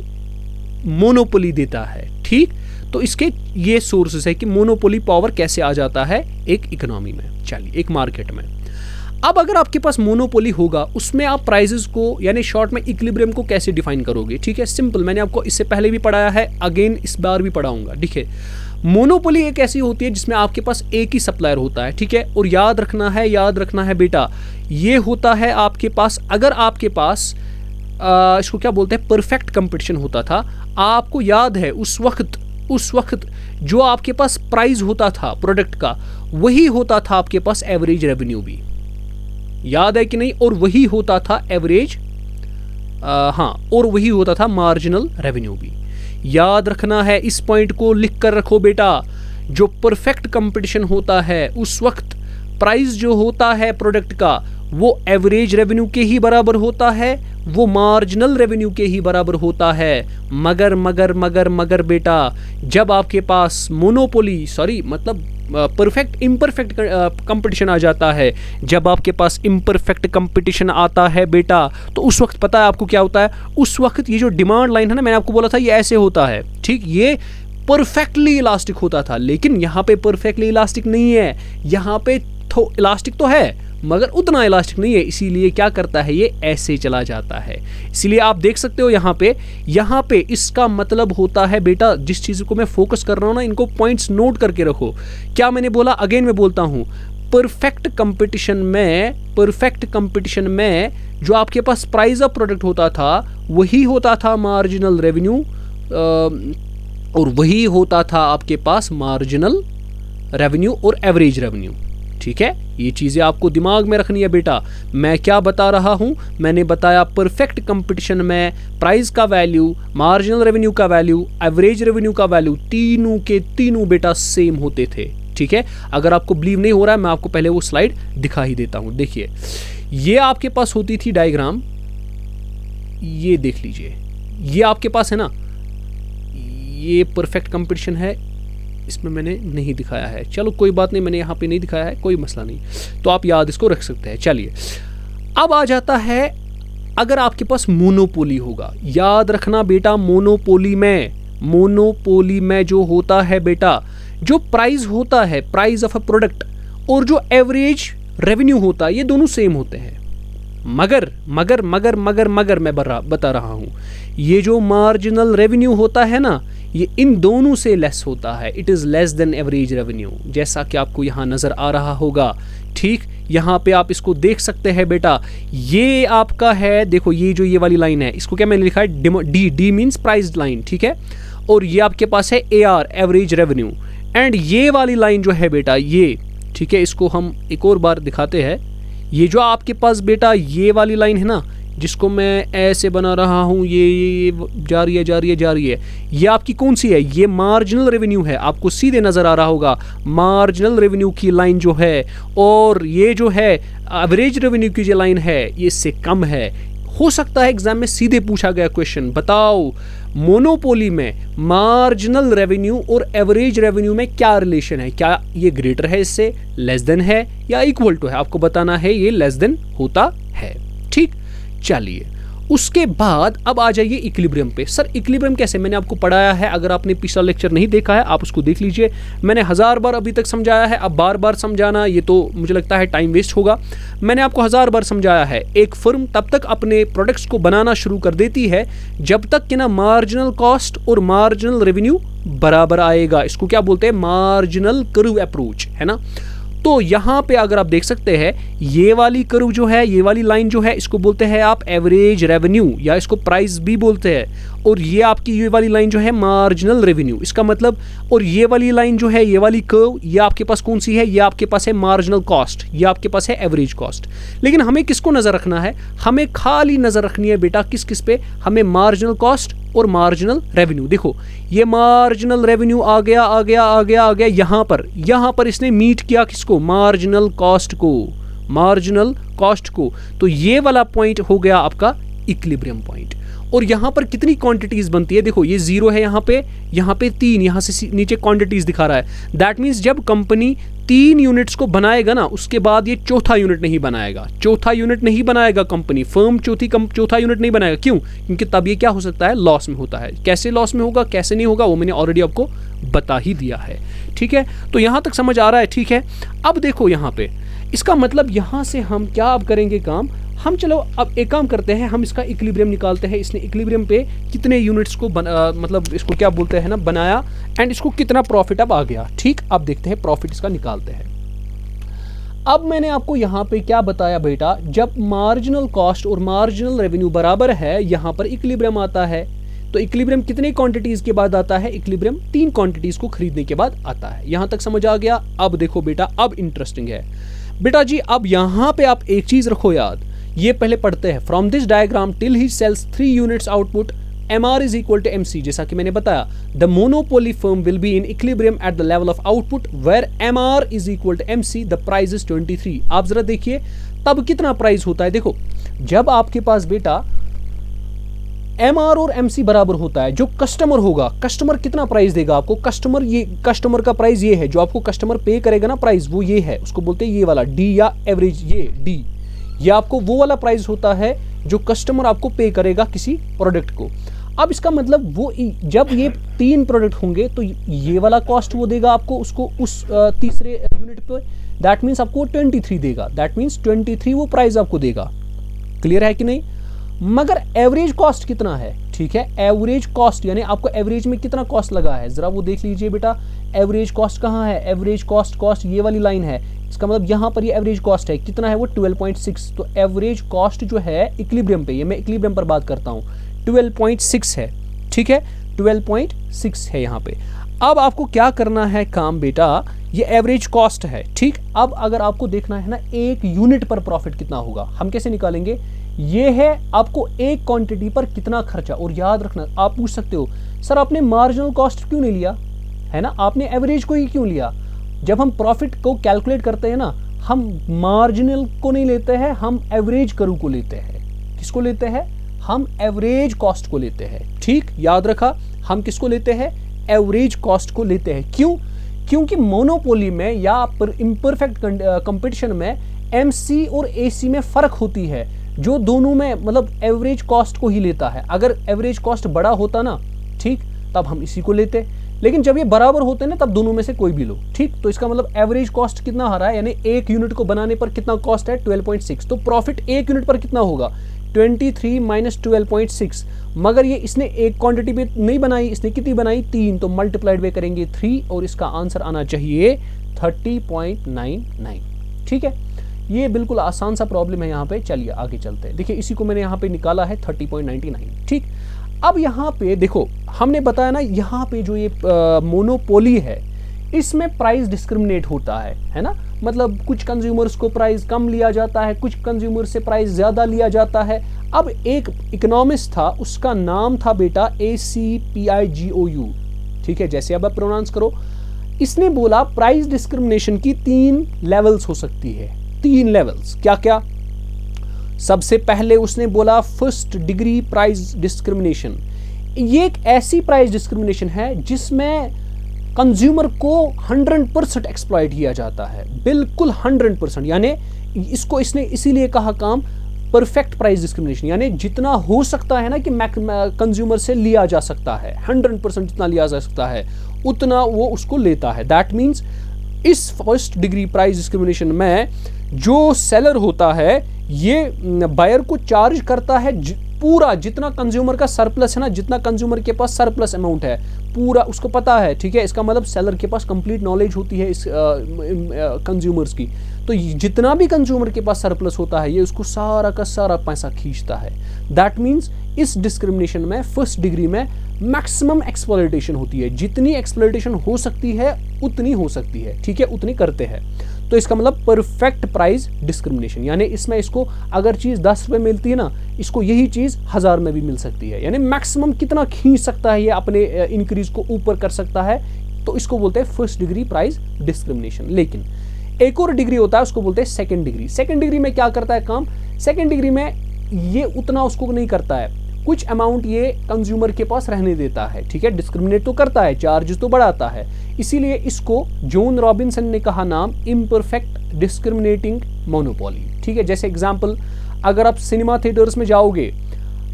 मोनोपोली देता है, ठीक। तो इसके ये सोर्सेस है कि मोनोपोली पावर कैसे आ जाता है एक इकोनॉमी में, चलिए एक मार्केट में। अब अगर आपके पास मोनोपोली होगा, उसमें आप प्राइसेस को, यानी शॉर्ट में इक्विलिब्रियम को कैसे डिफाइन करोगे, ठीक है। सिंपल, मैंने आपको इससे पहले भी पढ़ाया है, अगेन इस बार भी पढ़ाऊंगा, ठीक है। मोनोपोली एक ऐसी होती है जिसमें आपके पास एक ही सप्लायर होता है, ठीक है। और याद रखना है बेटा, ये होता है आपके पास, अगर आपके पास इसको क्या बोलते हैं, परफेक्ट कंपटीशन होता था। आपको याद है उस वक्त जो आपके पास प्राइस होता था प्रोडक्ट का, वही होता था आपके पास एवरेज रेवेन्यू भी, याद है कि नहीं। और वही होता था एवरेज हाँ, और वही होता था मार्जिनल रेवेन्यू भी। याद रखना है, इस पॉइंट को लिख कर रखो बेटा। जो परफेक्ट कंपटीशन होता है उस वक्त प्राइस जो होता है प्रोडक्ट का वो एवरेज रेवेन्यू के ही बराबर होता है, वो मार्जिनल रेवेन्यू के ही बराबर होता है। मगर मगर मगर मगर बेटा, जब आपके पास मोनोपोली मतलब परफेक्ट इम्परफेक्ट कंपटीशन आ जाता है, जब आपके पास इम्परफेक्ट कंपटीशन आता है बेटा, तो उस वक्त पता है आपको क्या होता है? उस वक्त ये जो डिमांड लाइन है ना, मैंने आपको बोला था ये ऐसे होता है, ठीक, ये परफेक्टली इलास्टिक होता था, लेकिन यहाँ पे परफेक्टली इलास्टिक नहीं है। यहाँ पे इलास्टिक तो है मगर उतना इलास्टिक नहीं है, इसीलिए क्या करता है, ये ऐसे चला जाता है। इसीलिए आप देख सकते हो यहाँ पे इसका मतलब होता है बेटा, जिस चीज़ को मैं फोकस कर रहा हूँ ना, इनको पॉइंट्स नोट करके रखो। क्या मैंने बोला, अगेन मैं बोलता हूँ, परफेक्ट कंपटीशन में जो आपके पास प्राइस ऑफ प्रोडक्ट होता था वही होता था मार्जिनल रेवेन्यू, और वही होता था आपके पास मार्जिनल रेवेन्यू और एवरेज रेवेन्यू। ठीक है, ये चीज़ें आपको दिमाग में रखनी है बेटा। मैं क्या बता रहा हूँ, मैंने बताया परफेक्ट कंपटीशन में प्राइस का वैल्यू, मार्जिनल रेवेन्यू का वैल्यू, एवरेज रेवेन्यू का वैल्यू, तीनों के तीनों बेटा सेम होते थे। ठीक है, अगर आपको बिलीव नहीं हो रहा है, मैं आपको पहले वो स्लाइड दिखा ही देता हूँ। देखिए, ये आपके पास होती थी डायग्राम, ये देख लीजिए, ये आपके पास है ना, ये परफेक्ट कंपटीशन है, इसमें मैंने नहीं दिखाया है, चलो कोई बात नहीं, मैंने यहाँ पे नहीं दिखाया है, कोई मसला नहीं, तो आप याद इसको रख सकते हैं। चलिए, अब आ जाता है, अगर आपके पास मोनोपोली होगा, याद रखना बेटा, मोनोपोली में जो होता है बेटा, जो प्राइस होता है, प्राइस ऑफ अ प्रोडक्ट, और जो एवरेज रेवेन्यू होता है, ये दोनों सेम होते हैं। मगर मगर मगर मगर मगर मैं बता रहा हूँ, ये जो मार्जिनल रेवेन्यू होता है ना, ये इन दोनों से लेस होता है, it is less than average revenue, जैसा कि आपको यहाँ नज़र आ रहा होगा। ठीक, यहाँ पे आप इसको देख सकते हैं बेटा, ये आपका है, देखो ये वाली लाइन है, इसको क्या मैंने लिखा है, डी मीन्स प्राइस लाइन। ठीक है, और ये आपके पास है AR, एवरेज रेवेन्यू, एंड ये वाली लाइन जो है बेटा, ये, ठीक है, इसको हम एक और बार दिखाते हैं। ये जो आपके पास बेटा ये वाली लाइन है ना, जिसको मैं ऐसे बना रहा हूँ, ये जा रही है, ये आपकी कौन सी है, ये मार्जिनल रेवेन्यू है, आपको सीधे नज़र आ रहा होगा, मार्जिनल रेवेन्यू की लाइन जो है, और ये जो है एवरेज रेवेन्यू की जो लाइन है, ये इससे कम है। हो सकता है एग्जाम में सीधे पूछा गया क्वेश्चन, बताओ मोनोपोली में मार्जिनल रेवेन्यू और एवरेज रेवेन्यू में क्या रिलेशन है, क्या ये ग्रेटर है इससे, लेस देन है, या इक्वल टू है? आपको बताना है ये लेस देन होता है। ठीक, चलिए, उसके बाद अब आ जाइए इक्विलिब्रियम पे। सर इक्विलिब्रियम कैसे, मैंने आपको पढ़ाया है, अगर आपने पिछला लेक्चर नहीं देखा है आप उसको देख लीजिए, मैंने 1000 बार अभी तक समझाया है, अब बार बार समझाना ये तो मुझे लगता है टाइम वेस्ट होगा। मैंने आपको 1000 बार समझाया है, एक फर्म तब तक अपने प्रोडक्ट्स को बनाना शुरू कर देती है जब तक कि ना मार्जिनल कॉस्ट और मार्जिनल रेवेन्यू बराबर आएगा। इसको क्या बोलते हैं, मार्जिनल कर्व अप्रोच, है ना। तो यहाँ पे अगर आप देख सकते हैं, ये वाली कर्व जो है, ये वाली लाइन जो है, इसको बोलते हैं आप एवरेज रेवेन्यू, या इसको प्राइस भी बोलते हैं, और ये आपकी ये वाली लाइन जो है मार्जिनल रेवेन्यू, इसका मतलब, और ये वाली लाइन जो है, ये वाली कर्व, ये आपके पास कौन सी है, ये आपके पास है मार्जिनल कॉस्ट, ये आपके पास है एवरेज कॉस्ट। लेकिन हमें किसको नजर रखना है, हमें खाली नजर रखनी है बेटा किस किस पे, हमें मार्जिनल कॉस्ट और मार्जिनल रेवेन्यू। देखो, ये मार्जिनल रेवेन्यू आ गया यहाँ पर इसने मीट किया किसको, मार्जिनल कॉस्ट को, तो ये वाला पॉइंट हो गया आपका इक्विलिब्रियम पॉइंट। और यहाँ पर कितनी क्वांटिटीज बनती है, देखो ये 0 है, यहाँ पे 3, यहाँ से नीचे क्वांटिटीज दिखा रहा है। दैट मीन्स जब कंपनी 3 यूनिट्स को बनाएगा ना, उसके बाद ये चौथा यूनिट नहीं बनाएगा, कंपनी फर्म चौथा यूनिट नहीं बनाएगा। क्यों? क्योंकि तब ये क्या हो सकता है, लॉस में होता है। कैसे लॉस में होगा, कैसे नहीं होगा, वो मैंने ऑलरेडी आपको बता ही दिया है। ठीक है, तो यहाँ तक समझ आ रहा है। ठीक है, अब देखो यहाँ पे, इसका मतलब यहाँ से हम क्या अब करेंगे काम, हम चलो अब एक काम करते हैं, हम इसका इक्विलिब्रियम निकालते हैं। इसने इक्विलिब्रियम पे कितने यूनिट्स को मतलब इसको क्या बोलते हैं ना, बनाया, एंड इसको कितना प्रॉफिट अब आ गया। ठीक, अब देखते हैं प्रॉफिट इसका निकालते हैं। अब मैंने आपको यहाँ पे क्या बताया बेटा, जब मार्जिनल कॉस्ट और मार्जिनल रेवेन्यू बराबर है, यहाँ पर इक्विलिब्रियम आता है। तो इक्विलिब्रियम कितने क्वांटिटीज के बाद आता है, इक्विलिब्रियम 3 क्वांटिटीज को खरीदने के बाद आता है। यहाँ तक समझ आ गया। अब देखो बेटा, अब इंटरेस्टिंग है बेटा जी। अब यहाँ पे आप एक चीज रखो याद, ये पहले पढ़ते हैं। From this diagram till he sells 3 units output MR is equal to MC, जैसा कि मैंने बताया the monopoly firm will be in equilibrium at the level of output where MR is equal to MC, the price is 23। आप जरा देखिए तब कितना price होता है। देखो जब आपके पास बेटा MR और MC बराबर होता है, जो कस्टमर होगा, कस्टमर कितना प्राइस देगा आपको, कस्टमर का प्राइस ये है, जो आपको कस्टमर पे करेगा ना प्राइस, वो ये है, उसको बोलते हैं ये वाला D या एवरेज, ये D, ये आपको वो वाला प्राइस होता है जो कस्टमर आपको पे करेगा किसी प्रोडक्ट को। अब इसका मतलब वो जब ये 3 प्रोडक्ट होंगे तो ये वाला कॉस्ट वो देगा आपको उसको उस तीसरे यूनिट पे, दैट मीन्स आपको 23 देगा, दैट मीन्स 23 वो प्राइस आपको देगा। क्लियर है कि नहीं? मगर एवरेज कॉस्ट कितना है, ठीक है, एवरेज कॉस्ट यानी आपको एवरेज में कितना कॉस्ट लगा है, जरा वो देख लीजिए बेटा। एवरेज कॉस्ट कहाँ है, एवरेज कॉस्ट ये वाली लाइन है, इसका मतलब यहाँ पर ये एवरेज कॉस्ट है, कितना है वो 12.6। तो एवरेज कॉस्ट जो है इक्विलिब्रियम पे, ये मैं इक्विलिब्रियम पर बात करता हूँ, 12.6 है, ठीक है, 12.6 है यहाँ पे। अब आपको क्या करना है काम बेटा, ये एवरेज कॉस्ट है, ठीक। अब अगर आपको देखना है ना एक यूनिट पर प्रॉफिट कितना होगा, हम कैसे निकालेंगे, ये है आपको एक क्वांटिटी पर कितना खर्चा। और याद रखना, आप पूछ सकते हो सर आपने मार्जिनल कॉस्ट क्यों नहीं लिया, है ना, आपने एवरेज को ही क्यों लिया। जब हम प्रॉफिट को कैलकुलेट करते हैं ना, हम मार्जिनल को नहीं लेते हैं, हम एवरेज करू को लेते हैं। किसको लेते हैं, हम एवरेज कॉस्ट को लेते हैं, ठीक, याद रखा, हम किसको लेते हैं, एवरेज कॉस्ट को लेते हैं। क्यों? क्योंकि मोनोपोली में या इम्परफेक्ट कंपटीशन में MC और AC में फर्क होती है, जो दोनों में मतलब एवरेज कॉस्ट को ही लेता है। अगर एवरेज कॉस्ट बड़ा होता ना, ठीक, तब हम इसी को लेते, लेकिन जब ये बराबर होते हैं ना, तब दोनों में से कोई भी लो, ठीक। तो इसका मतलब एवरेज कॉस्ट कितना आ रहा है, यानी एक यूनिट को बनाने पर कितना कॉस्ट है, 12.6। तो प्रॉफिट एक यूनिट पर कितना होगा, 23 माइनस 12.6। मगर ये इसने एक क्वांटिटी पे नहीं बनाई, इसने कितनी बनाई, 3, तो मल्टीप्लाइड में करेंगे 3 और इसका आंसर आना चाहिए 30.99, ठीक है। ये बिल्कुल आसान सा प्रॉब्लम है यहाँ पे। चलिए आगे चलते हैं। देखिए इसी को मैंने यहाँ पे निकाला है 30.99, ठीक। अब यहाँ पे देखो हमने बताया ना, यहाँ पे जो ये मोनोपोली है इसमें प्राइस डिस्क्रिमिनेट होता है ना, मतलब कुछ कंज्यूमर्स को प्राइस कम लिया जाता है, कुछ कंज्यूमर से प्राइस ज़्यादा लिया जाता है। अब एक इकोनॉमिस्ट था, उसका नाम था बेटा ACPIGOU, ठीक है, जैसे अब आप प्रोनाउंस करो। इसने बोला प्राइस डिस्क्रिमिनेशन की 3 लेवल्स हो सकती है, 3 लेवल्स। क्या क्या? सबसे पहले उसने बोला फर्स्ट डिग्री प्राइस डिस्क्रिमिनेशन। ये एक ऐसी प्राइस डिस्क्रिमिनेशन है जिसमें कंज्यूमर को 100% एक्सप्लॉइट किया जाता है, बिल्कुल 100%। यानी इसको इसने इसीलिए कहा काम परफेक्ट प्राइस डिस्क्रिमिनेशन, यानी जितना हो सकता है ना कि कंज्यूमर से लिया जा सकता है, 100% जितना लिया जा सकता है उतना वो उसको लेता है। दैट मीन्स इस फर्स्ट डिग्री प्राइस डिस्क्रिमिनेशन में जो सेलर होता है ये बायर को चार्ज करता है पूरा जितना कंज्यूमर का सरप्लस है ना, जितना कंज्यूमर के पास सरप्लस अमाउंट है पूरा उसको पता है, ठीक है। इसका मतलब सेलर के पास कंप्लीट नॉलेज होती है इस कंज्यूमर्स की। तो जितना भी कंज्यूमर के पास सरप्लस होता है ये उसको सारा का सारा पैसा खींचता है। दैट मीन्स इस डिस्क्रिमिनेशन में फर्स्ट डिग्री में मैक्सिमम एक्सप्लॉयटेशन होती है, जितनी एक्सप्लॉयटेशन हो सकती है उतनी हो सकती है, ठीक है, उतनी करते हैं। तो इसका मतलब परफेक्ट प्राइस डिस्क्रिमिनेशन, यानी इसमें इसको अगर चीज़ 10 रुपये मिलती है ना, इसको यही चीज़ 1000 में भी मिल सकती है। यानी मैक्सिमम कितना खींच सकता है ये अपने इंक्रीज को ऊपर कर सकता है, तो इसको बोलते हैं फर्स्ट डिग्री प्राइस डिस्क्रिमिनेशन। लेकिन एक और डिग्री होता है उसको बोलते हैं सेकेंड डिग्री। सेकेंड डिग्री में क्या करता है काम, सेकेंड डिग्री में ये उतना उसको नहीं करता है, कुछ अमाउंट ये कंज्यूमर के पास रहने देता है, ठीक है, डिस्क्रिमिनेट तो करता है, चार्जेस तो बढ़ाता है। इसीलिए इसको जॉन रॉबिन्सन ने कहा नाम इम्परफेक्ट डिस्क्रिमिनेटिंग मोनोपोली, ठीक है। जैसे एग्जांपल, अगर आप सिनेमा थिएटर्स में जाओगे,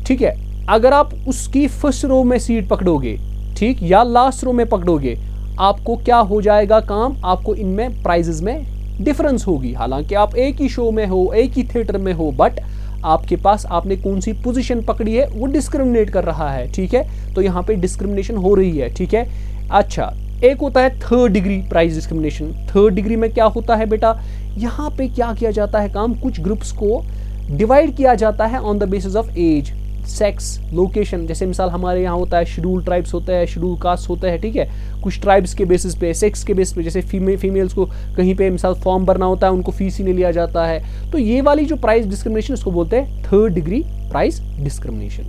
ठीक है, अगर आप उसकी फर्स्ट रो में सीट पकड़ोगे, ठीक, या लास्ट रो में पकड़ोगे, आपको क्या हो जाएगा काम, आपको इनमें प्राइजेस में डिफरेंस होगी। हालांकि आप एक ही शो में हो, एक ही थिएटर में हो, बट आपके पास आपने कौन सी पोजीशन पकड़ी है वो डिस्क्रिमिनेट कर रहा है, ठीक है। तो यहाँ पे डिस्क्रिमिनेशन हो रही है, ठीक है। अच्छा, एक होता है third degree price discrimination. Third degree में क्या होता है बेटा, यहाँ पे क्या किया जाता है काम, कुछ ग्रुप्स को डिवाइड किया जाता है on the basis of age. Sex, location, जैसे मिसाल हमारे यहाँ होता है शेड्यूल ट्राइब्स होते हैं, शेड्यूल कास्ट होते हैं, ठीक है, कुछ ट्राइब्स के बेसिस पे, सेक्स के बेसिस पे, जैसे फीमेल्स को कहीं पे मिसाल फॉर्म भरना होता है, उनको फीस ही नहीं लिया जाता है। तो ये वाली जो प्राइस डिस्क्रिमिनेशन, उसको बोलते हैं थर्ड डिग्री प्राइस डिस्क्रिमिनेशन,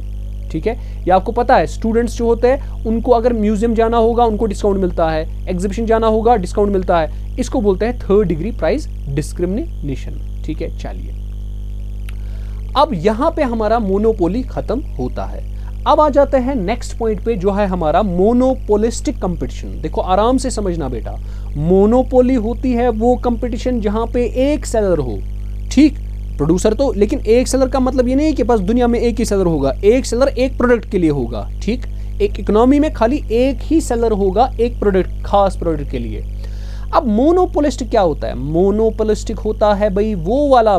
ठीक है। ये आपको पता है, स्टूडेंट्स जो होते हैं उनको अगर म्यूजियम जाना होगा उनको डिस्काउंट मिलता है, एग्जीबिशन जाना होगा डिस्काउंट मिलता है, इसको बोलते हैं थर्ड डिग्री प्राइस डिस्क्रिमिनेशन, ठीक है। चलिए, अब यहां पे हमारा मोनोपोली खत्म होता है। अब आ जाते हैं नेक्स्ट पॉइंट पे, जो है हमारा मोनोपोलिस्टिक कंपटीशन। देखो आराम से समझना बेटा, मोनोपोली होती है वो कंपटीशन जहां पे एक सेलर हो, ठीक, प्रोड्यूसर तो, लेकिन एक सेलर का मतलब ये नहीं कि बस दुनिया में एक ही सेलर होगा, एक सेलर एक प्रोडक्ट के लिए होगा, ठीक। एक इकोनॉमी में खाली एक ही सेलर होगा एक प्रोडक्ट, खास प्रोडक्ट के लिए। अब मोनोपोलिस्टिक क्या होता है? मोनोपोलिस्टिक होता है भाई वो वाला,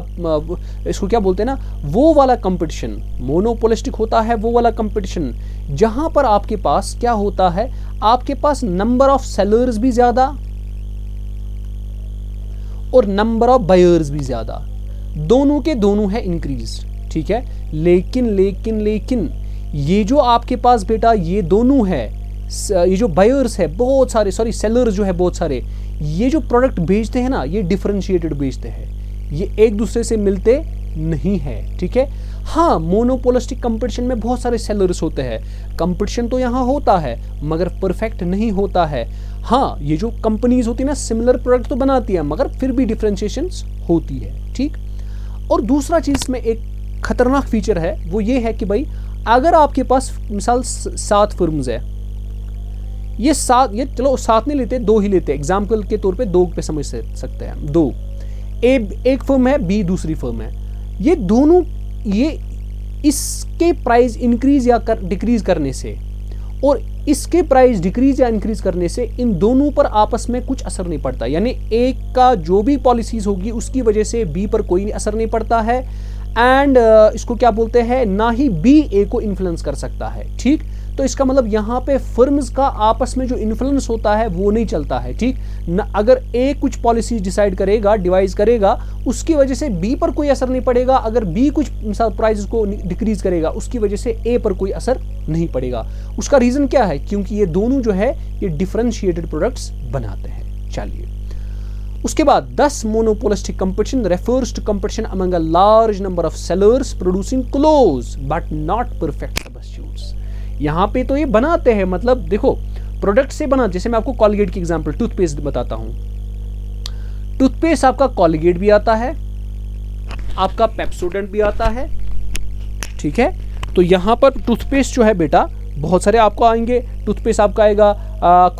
इसको क्या बोलते हैं ना, वो वाला कंपटीशन। मोनोपोलिस्टिक होता है वो वाला कंपटीशन जहां पर आपके पास क्या होता है, आपके पास नंबर ऑफ सेलर्स भी ज्यादा और नंबर ऑफ बायर्स भी ज्यादा, दोनों के दोनों है इंक्रीज, ठीक है। लेकिन ये जो आपके पास बेटा ये दोनों है, ये जो बायर्स है बहुत सारे, सॉरी सेलर्स जो है बहुत सारे, ये जो प्रोडक्ट बेचते हैं ना, ये डिफरेंशिएटेड बेचते हैं, ये एक दूसरे से मिलते नहीं है, ठीक है। हाँ, मोनोपोलिस्टिक कंपटीशन में बहुत सारे सेलर्स होते हैं, कंपटीशन तो यहाँ होता है मगर परफेक्ट नहीं होता है। हाँ, ये जो कंपनीज होती है ना, सिमिलर प्रोडक्ट तो बनाती है मगर फिर भी डिफरेंशिएशन होती है, ठीक। और दूसरा चीज में एक खतरनाक फीचर है, वो ये है कि भाई अगर आपके पास मिसाल 7 फर्म्स है, ये चलो 7 नहीं लेते, 2 ही लेते, एग्जाम्पल के तौर पे 2 पे समझ सकते हैं। 2 एक फर्म है, बी दूसरी फर्म है, ये दोनों, ये इसके प्राइस इंक्रीज या डिक्रीज करने से और इसके प्राइस डिक्रीज या इंक्रीज करने से इन दोनों पर आपस में कुछ असर नहीं पड़ता, यानी एक का जो भी पॉलिसीज होगी उसकी वजह से बी पर कोई असर नहीं पड़ता है, एंड इसको क्या बोलते हैं, ना ही बी ए को इन्फ्लुएंस कर सकता है, ठीक। तो इसका मतलब यहाँ पे फर्म्स का आपस में जो इन्फ्लुएंस होता है वो नहीं चलता है, ठीक न। अगर ए कुछ पॉलिसी डिसाइड करेगा, डिवाइस करेगा, उसकी वजह से बी पर कोई असर नहीं पड़ेगा, अगर बी कुछ मिसाल प्राइस को डिक्रीज करेगा उसकी वजह से ए पर कोई असर नहीं पड़ेगा। उसका रीजन क्या है? क्योंकि ये दोनों जो है ये डिफरेंशिएटेड प्रोडक्ट्स बनाते हैं। चलिए, उसके बाद 10 monopolistic competition refers to competition among a large number of sellers producing close but not perfect substitutes. यहाँ पे तो ये बनाते हैं, मतलब देखो प्रोडक्ट से बना, जैसे मैं आपको कॉलगेट की एग्जांपल, टूथपेस्ट बताता हूँ। टूथपेस्ट आपका कॉलगेट भी आता है, आपका पेप्सोडेंट भी आता है, ठीक है। तो यहाँ पर टूथपेस्ट जो है बेटा बहुत सारे आपको आएंगे, टूथपेस्ट आपका आएगा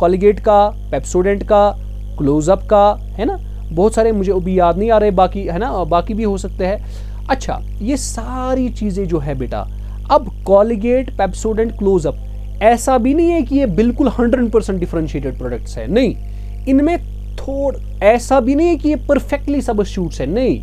कॉलगेट का, पेप्सोडेंट का, क्लोजअप का, है ना, बहुत सारे मुझे अभी याद नहीं आ रहे, बाकी है ना, बाकी भी हो सकते हैं। अच्छा, ये सारी चीजें जो है बेटा, अब कॉलगेट, पेप्सोडेंट, क्लोजअप, ऐसा भी नहीं है कि ये बिल्कुल 100% डिफरेंशिएटेड प्रोडक्ट्स है, नहीं, इनमें ऐसा भी नहीं है कि ये परफेक्टली सब्स्टिट्यूट्स है, नहीं,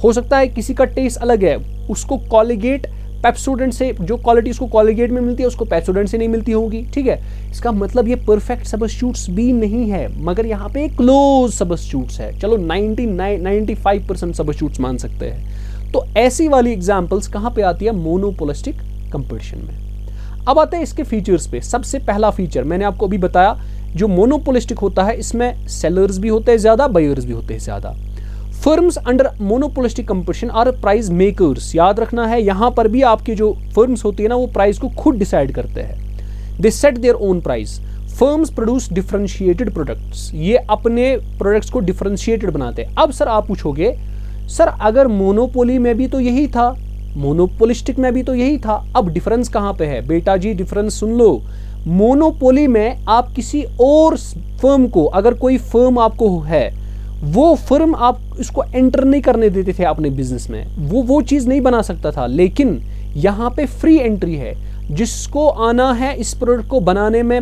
हो सकता है किसी का टेस्ट अलग है, उसको कॉलगेट पेप्सोडेंट से जो क्वालिटी उसको कॉलगेट में मिलती है उसको पेप्सोडेंट से नहीं मिलती होगी, ठीक है। इसका मतलब ये परफेक्ट सब्स्टिट्यूट्स भी नहीं है, मगर यहाँ पे क्लोज सब्स्टिट्यूट्स है, चलो 95% सब्स्टिट्यूट्स मान सकते हैं। तो ऐसी वाली एग्जांपल्स कहाँ पे आती है? मोनोपोलिस्टिक कंपटीशन में। अब आते हैं इसके फीचर्स पे। सबसे पहला फीचर मैंने आपको अभी बताया, जो मोनोपोलिस्टिक होता है इसमें सेलर्स भी होते हैं ज्यादा, बायर्स भी होते हैं ज्यादा। Firms under monopolistic competition are price makers. याद रखना है, यहां पर भी आपके जो फर्म्स होती है ना, वो प्राइस को खुद डिसाइड करते हैं। They set their own price. Firms produce differentiated products. ये अपने प्रोडक्ट्स को डिफरेंशिएटेड बनाते हैं। अब सर आप पूछोगे, सर अगर मोनोपोली में भी तो यही था, मोनोपोलिस्टिक में भी तो यही था, अब डिफरेंस कहां पे है? बेटा जी डिफरेंस सुन लो। मोनोपोली में आप किसी और फर्म को, अगर कोई फर्म आपको है, वो फर्म आप इसको एंटर नहीं करने देते थे अपने बिजनेस में, वो चीज नहीं बना सकता था। लेकिन यहाँ पे फ्री एंट्री है, जिसको आना है इस प्रोडक्ट को बनाने में,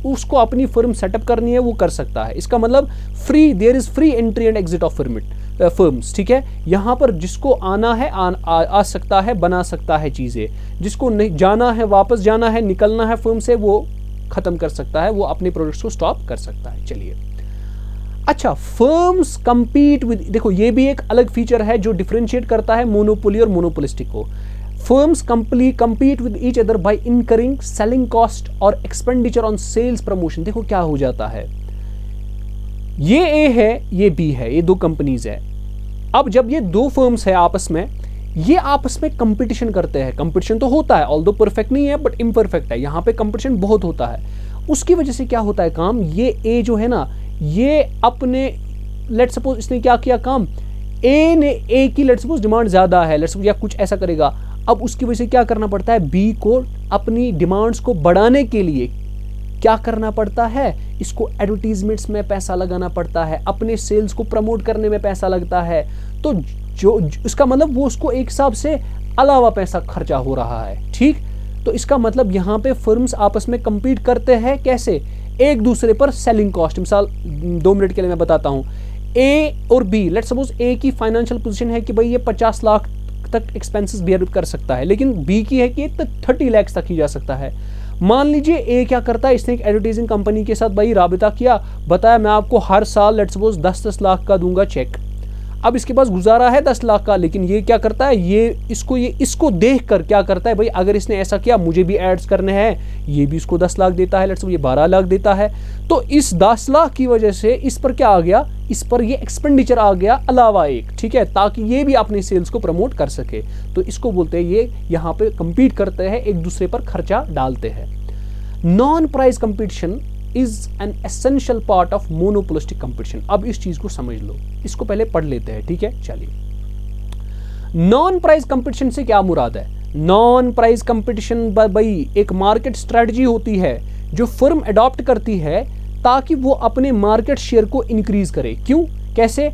उसको अपनी फर्म सेटअप करनी है, वो कर सकता है। इसका मतलब free, there is free entry and exit of firms, ठीक है। यहाँ पर जिसको आना है आ सकता है, बना सकता है चीजें, जिसको नहीं जाना है, वापस जाना है, निकलना है फर्म से, वो खत्म कर सकता है, वो अपने प्रोडक्ट्स को स्टॉप कर सकता है। चलिए, अच्छा, फर्म्स कंपीट विद, देखो ये भी एक अलग फीचर है जो डिफरेंशिएट करता है मोनोपोली और मोनोपोलिस्टिक को। Firms compete with each other by incurring selling cost और expenditure on sales promotion। देखो क्या हो जाता है, ये ए है ये बी है, ये दो कंपनीज है। अब जब ये दो फर्म्स है आपस में, ये आपस में कंपटीशन करते हैं, कंपटीशन तो होता है, ऑल्दो परफेक्ट नहीं है बट इम्परफेक्ट है, यहाँ पे कंपटीशन बहुत होता है। उसकी वजह से क्या होता है काम, ये ए जो है ना, ये अपने लेट सपोज इसने क्या किया काम, ए ने ए की लेट सपोज डिमांड ज़्यादा है, लेट सपोज या कुछ ऐसा करेगा। अब उसकी वजह से क्या करना पड़ता है, बी को अपनी डिमांड्स को बढ़ाने के लिए क्या करना पड़ता है, इसको एडवर्टीजमेंट्स में पैसा लगाना पड़ता है, अपने सेल्स को प्रमोट करने में पैसा लगता है। तो जो इसका मतलब वो उसको एक हिसाब से अलावा पैसा खर्चा हो रहा है, ठीक। तो इसका मतलब यहाँ पे फर्म्स आपस में compete करते हैं कैसे, एक दूसरे पर सेलिंग कॉस्ट। मिसाल 2 मिनट के लिए मैं बताता हूँ, ए और बी, लेट्स सपोज ए की फाइनेंशियल पोजीशन है कि भाई ये 50 लाख तक एक्सपेंसेस बेयर कर सकता है, लेकिन बी की है कि 30 लाख तक ही जा सकता है। मान लीजिए ए क्या करता है, इसने एक एडवर्टाइजिंग कंपनी के साथ भाई राबिता किया, बताया मैं आपको हर साल लेट्स सपोज 10-10 लाख का दूंगा चेक। अब इसके पास गुजारा है 10 लाख का, लेकिन ये क्या करता है, ये इसको देख कर क्या करता है, भाई अगर इसने ऐसा किया मुझे भी एड्स करने हैं, ये भी इसको 10 लाख देता है, लेट्स ये 12 लाख देता है। तो इस 10 लाख की वजह से इस पर क्या आ गया, इस पर ये एक्सपेंडिचर आ गया अलावा एक, ठीक है, ताकि ये भी अपने सेल्स को प्रमोट कर सके। तो इसको बोलते हैं, ये यहाँ पे compete करते हैं, एक दूसरे पर खर्चा डालते हैं। Non price competition is an essential part of monopolistic competition. अब इस चीज को समझ लो, इसको पहले पढ़ लेते हैं, ठीक है। चलिए, नॉन प्राइस कंपटीशन से क्या मुराद है। नॉन प्राइस कंपटीशन भाई एक मार्केट स्ट्रेटजी होती है जो फर्म अडॉप्ट करती है ताकि वो अपने मार्केट शेयर को इंक्रीज करे। क्यों, कैसे,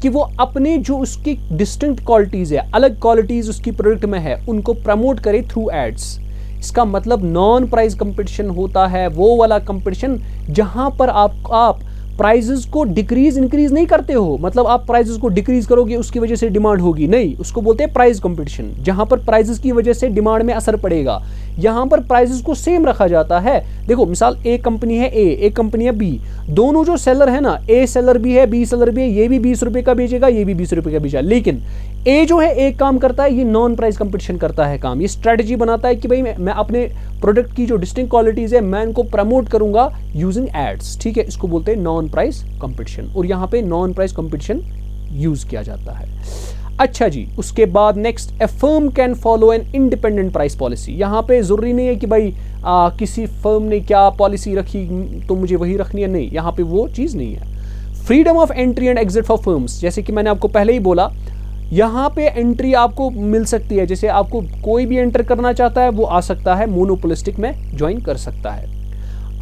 कि वो अपने जो उसकी डिस्टिंक्ट क्वालिटीज है, अलग क्वालिटीज उसकी प्रोडक्ट में है, उनको प्रमोट करे थ्रू एड्स। इसका मतलब नॉन प्राइस कंपटीशन होता है वो वाला कंपटीशन जहां पर आप प्राइजेस को डिक्रीज इंक्रीज नहीं करते हो, मतलब आप प्राइजेस को डिक्रीज करोगे उसकी वजह से डिमांड होगी, नहीं, उसको बोलते हैं प्राइस कंपटीशन। जहां पर प्राइजेस की वजह से डिमांड में असर पड़ेगा, यहां पर प्राइजेस को सेम रखा जाता है। देखो मिसाल एक कंपनी है ए, एक कंपनी है बी, दोनों जो सेलर है ना, ए सेलर भी है बी सेलर भी है, ये भी 20 रुपए का बेचेगा, ये भी 20 रुपए का बेचेगा, लेकिन ए जो है एक काम करता है, ये नॉन प्राइस कंपटीशन करता है काम, ये स्ट्रेटजी बनाता है कि भाई मैं अपने प्रोडक्ट की जो डिस्टिंक्ट क्वालिटीज है मैं इनको प्रमोट करूंगा यूजिंग एड्स, ठीक है। इसको बोलते हैं नॉन प्राइस कंपटीशन, और यहाँ पे नॉन प्राइस कंपटीशन यूज किया जाता है। अच्छा जी, उसके बाद next, A firm can follow an independent price policy. यहाँ पे जरूरी नहीं है कि भाई किसी फर्म ने क्या पॉलिसी रखी तो मुझे वही रखनी है, नहीं, यहाँ पे वो चीज नहीं है। Freedom of entry and exit for firms, जैसे कि मैंने आपको पहले ही बोला, यहाँ पे एंट्री आपको मिल सकती है, जैसे आपको कोई भी एंटर करना चाहता है वो आ सकता है, मोनोपोलिस्टिक में ज्वाइन कर सकता है।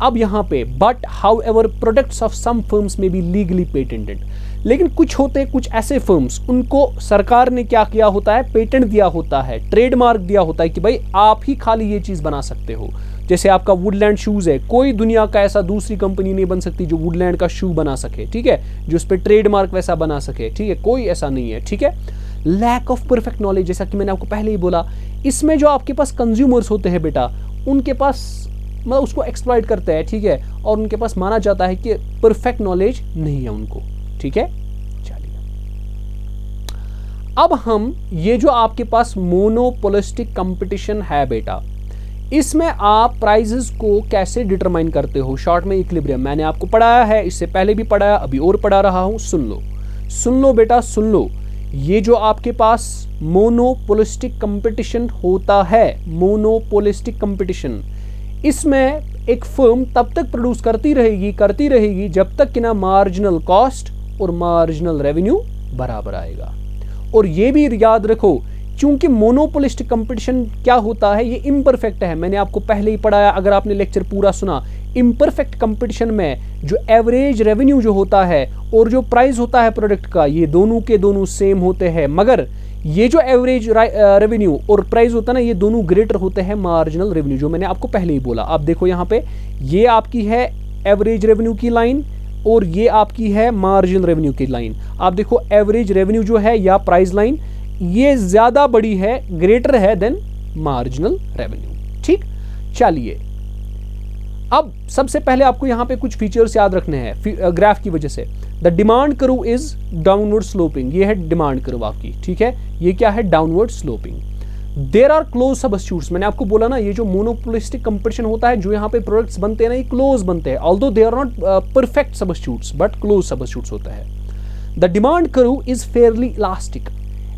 अब यहाँ पे but however products of some firms में बी लीगली पेटेंटेड, लेकिन कुछ होते हैं कुछ ऐसे फर्म्स, उनको सरकार ने क्या किया होता है, पेटेंट दिया होता है, ट्रेडमार्क दिया होता है कि भाई आप ही खाली ये चीज बना सकते हो। जैसे आपका वुडलैंड शूज है, कोई दुनिया का ऐसा दूसरी कंपनी नहीं बन सकती जो वुडलैंड का शू बना सके, ठीक है, जो उस पर ट्रेडमार्क वैसा बना सके, ठीक है, कोई ऐसा नहीं है, ठीक है। लैक ऑफ परफेक्ट नॉलेज, जैसा कि मैंने आपको पहले ही बोला, इसमें जो आपके पास कंज्यूमर्स होते हैं बेटा, उनके पास मतलब उसको एक्सप्लॉइट करते हैं, ठीक है, और उनके पास माना जाता है कि परफेक्ट नॉलेज नहीं है उनको, ठीक है। चलिए, अब हम ये जो आपके पास मोनोपोलिस्टिक कंपटीशन है बेटा, इसमें आप प्राइजेस को कैसे डिटरमाइन करते हो। शॉर्ट में इक्विलिब्रियम मैंने आपको पढ़ाया है, इससे पहले भी पढ़ाया, अभी और पढ़ा रहा हूं, सुन लो बेटा, सुन लो। ये जो आपके पास मोनोपोलिस्टिक कंपटीशन होता है, मोनोपोलिस्टिक कंपटीशन, इसमें एक फर्म तब तक प्रोड्यूस करती रहेगी जब तक कि ना मार्जिनल कॉस्ट और मार्जिनल रेवेन्यू बराबर आएगा। और ये भी याद रखो, क्योंकि मोनोपोलिस्टिक कंपटीशन क्या होता है, ये इम्परफेक्ट है, मैंने आपको पहले ही पढ़ाया, अगर आपने लेक्चर पूरा सुना। इम्परफेक्ट कंपटीशन में जो एवरेज रेवेन्यू जो होता है और जो प्राइस होता है प्रोडक्ट का, ये दोनों के दोनों सेम होते हैं, मगर ये जो एवरेज रेवेन्यू और प्राइस होता है ना, ये दोनों ग्रेटर होते हैं मार्जिनल रेवेन्यू, जो मैंने आपको पहले ही बोला। आप देखो यहाँ पे, ये आपकी है एवरेज रेवेन्यू की लाइन और ये आपकी है मार्जिनल रेवेन्यू की लाइन। आप देखो एवरेज रेवेन्यू जो है या प्राइस लाइन, ये ज्यादा बड़ी है, ग्रेटर है देन मार्जिनल रेवेन्यू, ठीक। चलिए, अब सबसे पहले आपको यहां पे कुछ फीचर्स याद रखने हैं ग्राफ की वजह से। The demand curve is downward sloping, ये है डिमांड कर्व आपकी, ठीक है, ये क्या है, downward sloping. There are close substitutes. मैंने आपको बोला ना, ये जो मोनोपोलिस्टिक कंपटीशन होता है, जो यहाँ पे प्रोडक्ट्स बनते हैं ना, ये क्लोज बनते हैं, although they are not perfect substitutes but close substitutes होता है। The demand curve is fairly elastic.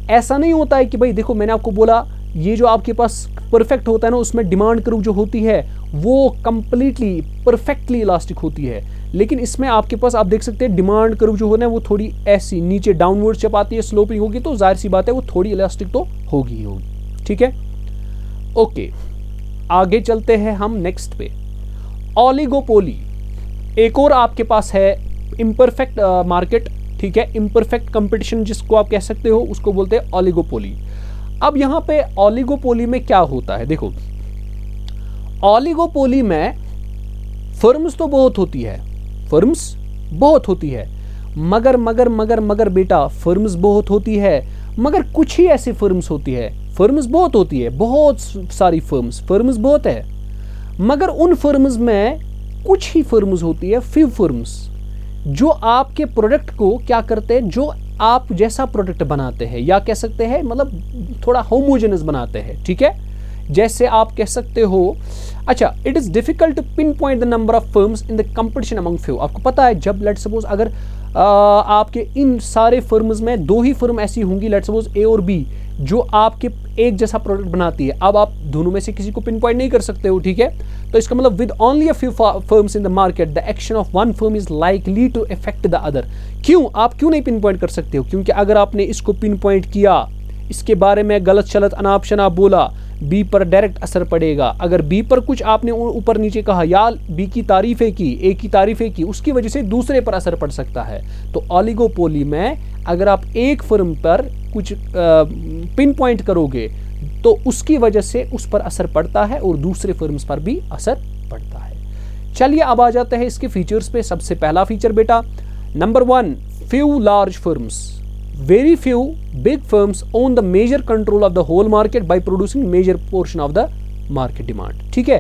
ऐसा नहीं होता है कि भाई देखो, मैंने आपको बोला ये जो आपके पास परफेक्ट होता है ना, उसमें डिमांड कर्व जो होती है वो कंप्लीटली परफेक्टली इलास्टिक होती है, लेकिन इसमें आपके पास आप देख सकते हैं डिमांड कर्व जो होना है वो थोड़ी ऐसी नीचे डाउनवर्ड जब आती है, स्लोपिंग होगी, तो जाहिर सी बात है वो थोड़ी इलास्टिक तो होगी ही होगी। ठीक है, ओके, आगे चलते हैं हम नेक्स्ट पे। ओलिगोपोली एक और आपके पास है इम्परफेक्ट मार्केट। ठीक है, इम्परफेक्ट कंपटीशन जिसको आप कह सकते हो, उसको बोलते हैं ओलिगोपोली। अब यहां पे ओलिगोपोली में क्या होता है, देखो ओलिगोपोली में फर्म्स तो बहुत होती है, फर्म्स बहुत होती है, मगर मगर मगर मगर बेटा फर्म्स बहुत होती है, मगर कुछ ही ऐसी फर्म्स होती है, फर्म्स बहुत होती है, बहुत सारी फर्म्स बहुत है, मगर उन फर्म्स में कुछ ही फर्म्स होती है, फ्यू फर्म्स, जो आपके प्रोडक्ट को क्या करते हैं, जो आप जैसा प्रोडक्ट बनाते हैं, या कह सकते हैं मतलब थोड़ा होमोजेनस बनाते हैं। ठीक है, जैसे आप कह सकते हो, अच्छा, it is difficult to pinpoint the number of firms in the competition among few. आपको पता है, जब लेट सपोज अगर आपके इन सारे फर्म्स में दो ही फर्म ऐसी होंगी, लेट सपोज ए और बी, जो आपके एक जैसा प्रोडक्ट बनाती है, अब आप दोनों में से किसी को पिन पॉइंट नहीं कर सकते हो। ठीक है, तो इसका मतलब with only a few firms in the market the action of one firm is likely to affect the other. क्यों, आप क्यों नहीं पिन पॉइंट कर सकते हो? क्योंकि अगर आपने इसको पिन पॉइंट किया, इसके बारे में गलत शलत अनाप शनाप बोला, बी पर डायरेक्ट असर पड़ेगा। अगर बी पर कुछ आपने ऊपर नीचे कहा, या बी की तारीफें की, ए की तारीफें की, उसकी वजह से दूसरे पर असर पड़ सकता है। तो ओलिगोपोली में अगर आप एक फर्म पर कुछ पिन पॉइंट करोगे तो उसकी वजह से उस पर असर पड़ता है और दूसरे फर्म्स पर भी असर पड़ता है। चलिए अब आ जाते हैं इसके फीचर्स पे। सबसे पहला फीचर बेटा, number 1, few large firms. Very few big firms own the major control of the whole market by producing major portion of the market demand। ठीक है,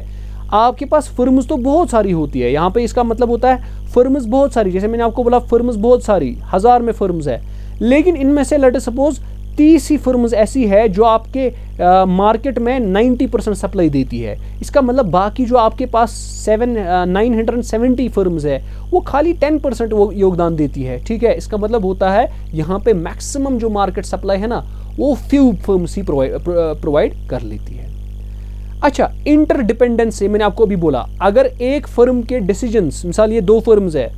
आपके पास फर्म्स तो बहुत सारी होती है, यहाँ पे इसका मतलब होता है फर्म्स बहुत सारी, जैसे मैंने आपको बोला फर्म्स बहुत सारी, 1000 में फर्म्स है, लेकिन इनमें से लेट सपोज 30 ही फर्म्स ऐसी है जो आपके मार्केट में 90% सप्लाई देती है। इसका मतलब बाकी जो आपके पास 970 फर्म्स है वो खाली 10% वो योगदान देती है। ठीक है, इसका मतलब होता है यहाँ पे मैक्सिमम जो मार्केट सप्लाई है ना, वो फ्यू फर्म्स ही प्रोवाइड कर लेती है। अच्छा, इंटरडिपेंडेंसी मैंने आपको अभी बोला, अगर एक फर्म के डिसीजंस, मिसाल ये 2 फर्म्स है,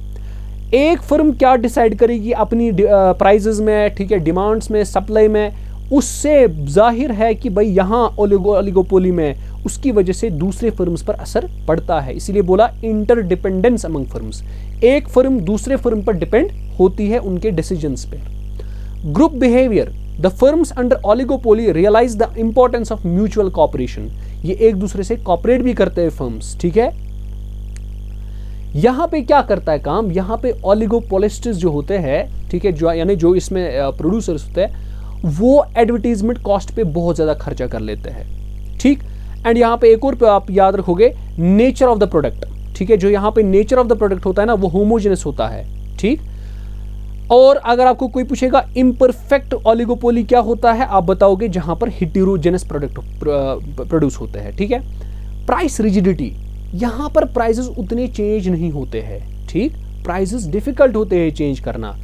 एक फर्म क्या डिसाइड करेगी अपनी प्राइजेस में, ठीक है, डिमांड्स में, सप्लाई में, उससे जाहिर है कि भाई यहाँ ओलिगोपोली में उसकी वजह से दूसरे फर्म्स पर असर पड़ता है। इसीलिए बोला इंटरडिपेंडेंस अमंग फर्म्स, एक फर्म दूसरे फर्म पर डिपेंड होती है उनके डिसीजंस पे। Group behaviour, the firms under oligopoly realise the importance of mutual cooperation. ये एक दूसरे से कॉपरेट भी करते हैं फर्म्स। ठीक है, यहां पे क्या करता है काम, यहां पे ओलिगोपोलिस्ट्स जो होते हैं, ठीक है, जो यानी जो इसमें प्रोड्यूसर्स होते हैं, वो एडवर्टीजमेंट कॉस्ट पे बहुत ज्यादा खर्चा कर लेते हैं। ठीक, एंड यहां पे एक और आप याद रखोगे, नेचर ऑफ द प्रोडक्ट। ठीक है, जो यहां पे नेचर ऑफ द प्रोडक्ट होता है ना, वो होमोजेनस होता है। ठीक, और अगर आपको कोई पूछेगा इम्परफेक्ट ओलिगोपोली क्या होता है, आप बताओगे जहां पर हेटेरोजेनस प्रोडक्ट प्रोड्यूस होते हैं। ठीक है, प्राइस रिजिडिटी, यहां पर प्राइसेस उतने चेंज नहीं होते हैं। ठीक, प्राइसेस डिफिकल्ट होते हैं चेंज करना।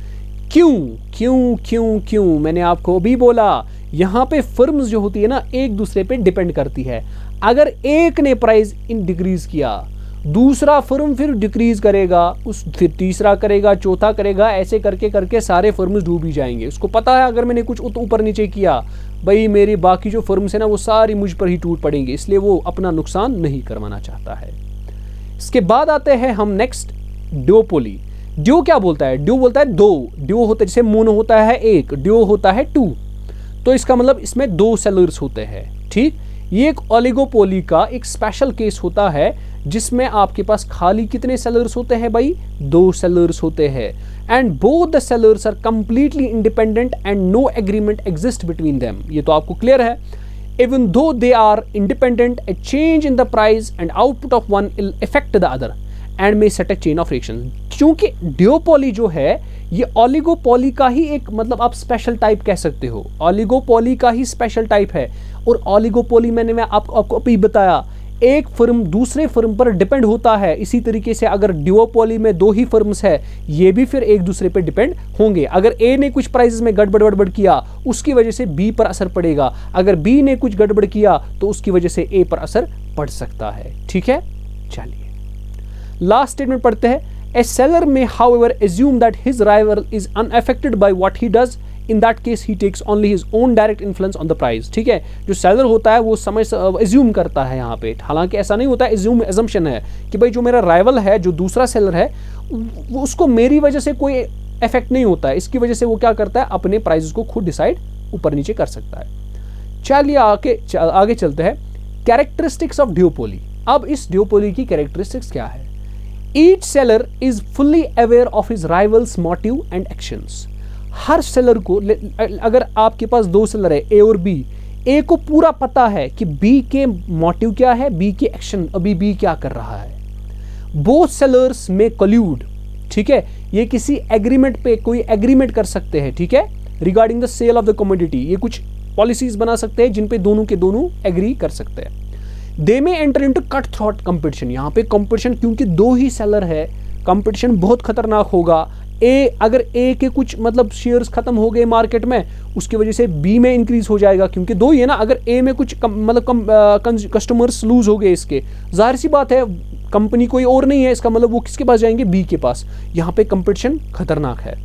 क्यों क्यों क्यों क्यों, मैंने आपको अभी बोला, यहां पे फर्म्स जो होती है ना, एक दूसरे पे डिपेंड करती है। अगर एक ने प्राइस डिक्रीज किया, दूसरा फर्म फिर डिक्रीज करेगा, फिर तीसरा करेगा, चौथा करेगा, ऐसे करके करके सारे फर्म्स डूब ही जाएंगे। उसको पता है अगर मैंने कुछ ऊपर नीचे किया, भाई मेरी बाकी जो फर्म्स है ना वो सारी मुझ पर ही टूट पड़ेंगे, इसलिए वो अपना नुकसान नहीं करवाना चाहता है। इसके बाद आते हैं हम नेक्स्ट, ड्यूओपोली। ड्यू क्या बोलता है, ड्यू बोलता है 2, ड्यू होता है जैसे मोनो होता है 1, ड्यू होता है 2, तो इसका मतलब इसमें 2 सेलर्स होते हैं। ठीक, ये एक ओलिगोपोली का एक स्पेशल केस होता है जिसमें आपके पास खाली कितने सेलर्स होते हैं भाई, 2 सेलर्स होते हैं, and both the sellers are completely independent and no agreement exist between them. ये तो आपको क्लियर है। Even though they are independent, a change in the price and output of one will affect the other and may set a chain of reaction. क्योंकि duopoly जो है ये oligopoly का ही एक मतलब आप स्पेशल टाइप कह सकते हो, ओलिगोपोली का ही स्पेशल टाइप है। और ओलिगोपोली मैं आपको अभी बताया, एक फर्म दूसरे फर्म पर डिपेंड होता है। इसी तरीके से अगर ड्यूओपोली में दो ही फर्म्स है, ये भी फिर एक दूसरे पर डिपेंड होंगे। अगर ए ने कुछ प्राइसेस में गड़बड़ किया, उसकी वजह से बी पर असर पड़ेगा। अगर बी ने कुछ गड़बड़ किया तो उसकी वजह से ए पर असर पड़ सकता है। ठीक है, चलिए लास्ट स्टेटमेंट पढ़ते हैं। A seller may however assume that his rival is unaffected by what he does. In that case he takes only his own direct influence on the price. ठीक है, जो सेलर होता है वो समझ एज्यूम करता है यहाँ पे, हालांकि ऐसा नहीं होता है, एजम्पशन है कि भाई जो मेरा राइवल है, जो दूसरा सेलर है, वो उसको मेरी वजह से कोई इफेक्ट नहीं होता है। इसकी वजह से वो क्या करता है, अपने प्राइसेस को खुद डिसाइड ऊपर नीचे कर सकता है। चलिए आगे चलते हैं। Characteristics of duopoly. अब इस ड्यूओपोली की कैरेक्टरिस्टिक्स क्या है? Each seller is fully aware of his rival's motive and actions. Her seller को, अगर आपके पास दो सेलर है ए और बी, ए को पूरा पता है कि बी के मोटिव क्या है, बी के एक्शन, अभी बी क्या कर रहा है। बोथ सेलर्स में कल्यूड, ठीक है, ये किसी एग्रीमेंट पे कोई एग्रीमेंट कर सकते हैं, ठीक है, regarding the sale of the commodity. ये कुछ पॉलिसीज बना सकते हैं जिन पे दोनों के दोनों एग्री कर सकते हैं। दे में enter into cut throat competition. यहाँ पे कंपटीशन, क्योंकि दो ही सेलर है, कंपटीशन बहुत खतरनाक होगा। अगर ए के कुछ मतलब शेयर्स खत्म हो गए मार्केट में, उसकी वजह से बी में इंक्रीज हो जाएगा, क्योंकि दो ही है ना। अगर ए में कुछ कस्टमर्स लूज हो गए इसके, जाहिर सी बात है कंपनी कोई और नहीं है, इसका मतलब वो किसके पास जाएंगे, बी के पास। यहाँ पे कंपटीशन खतरनाक है।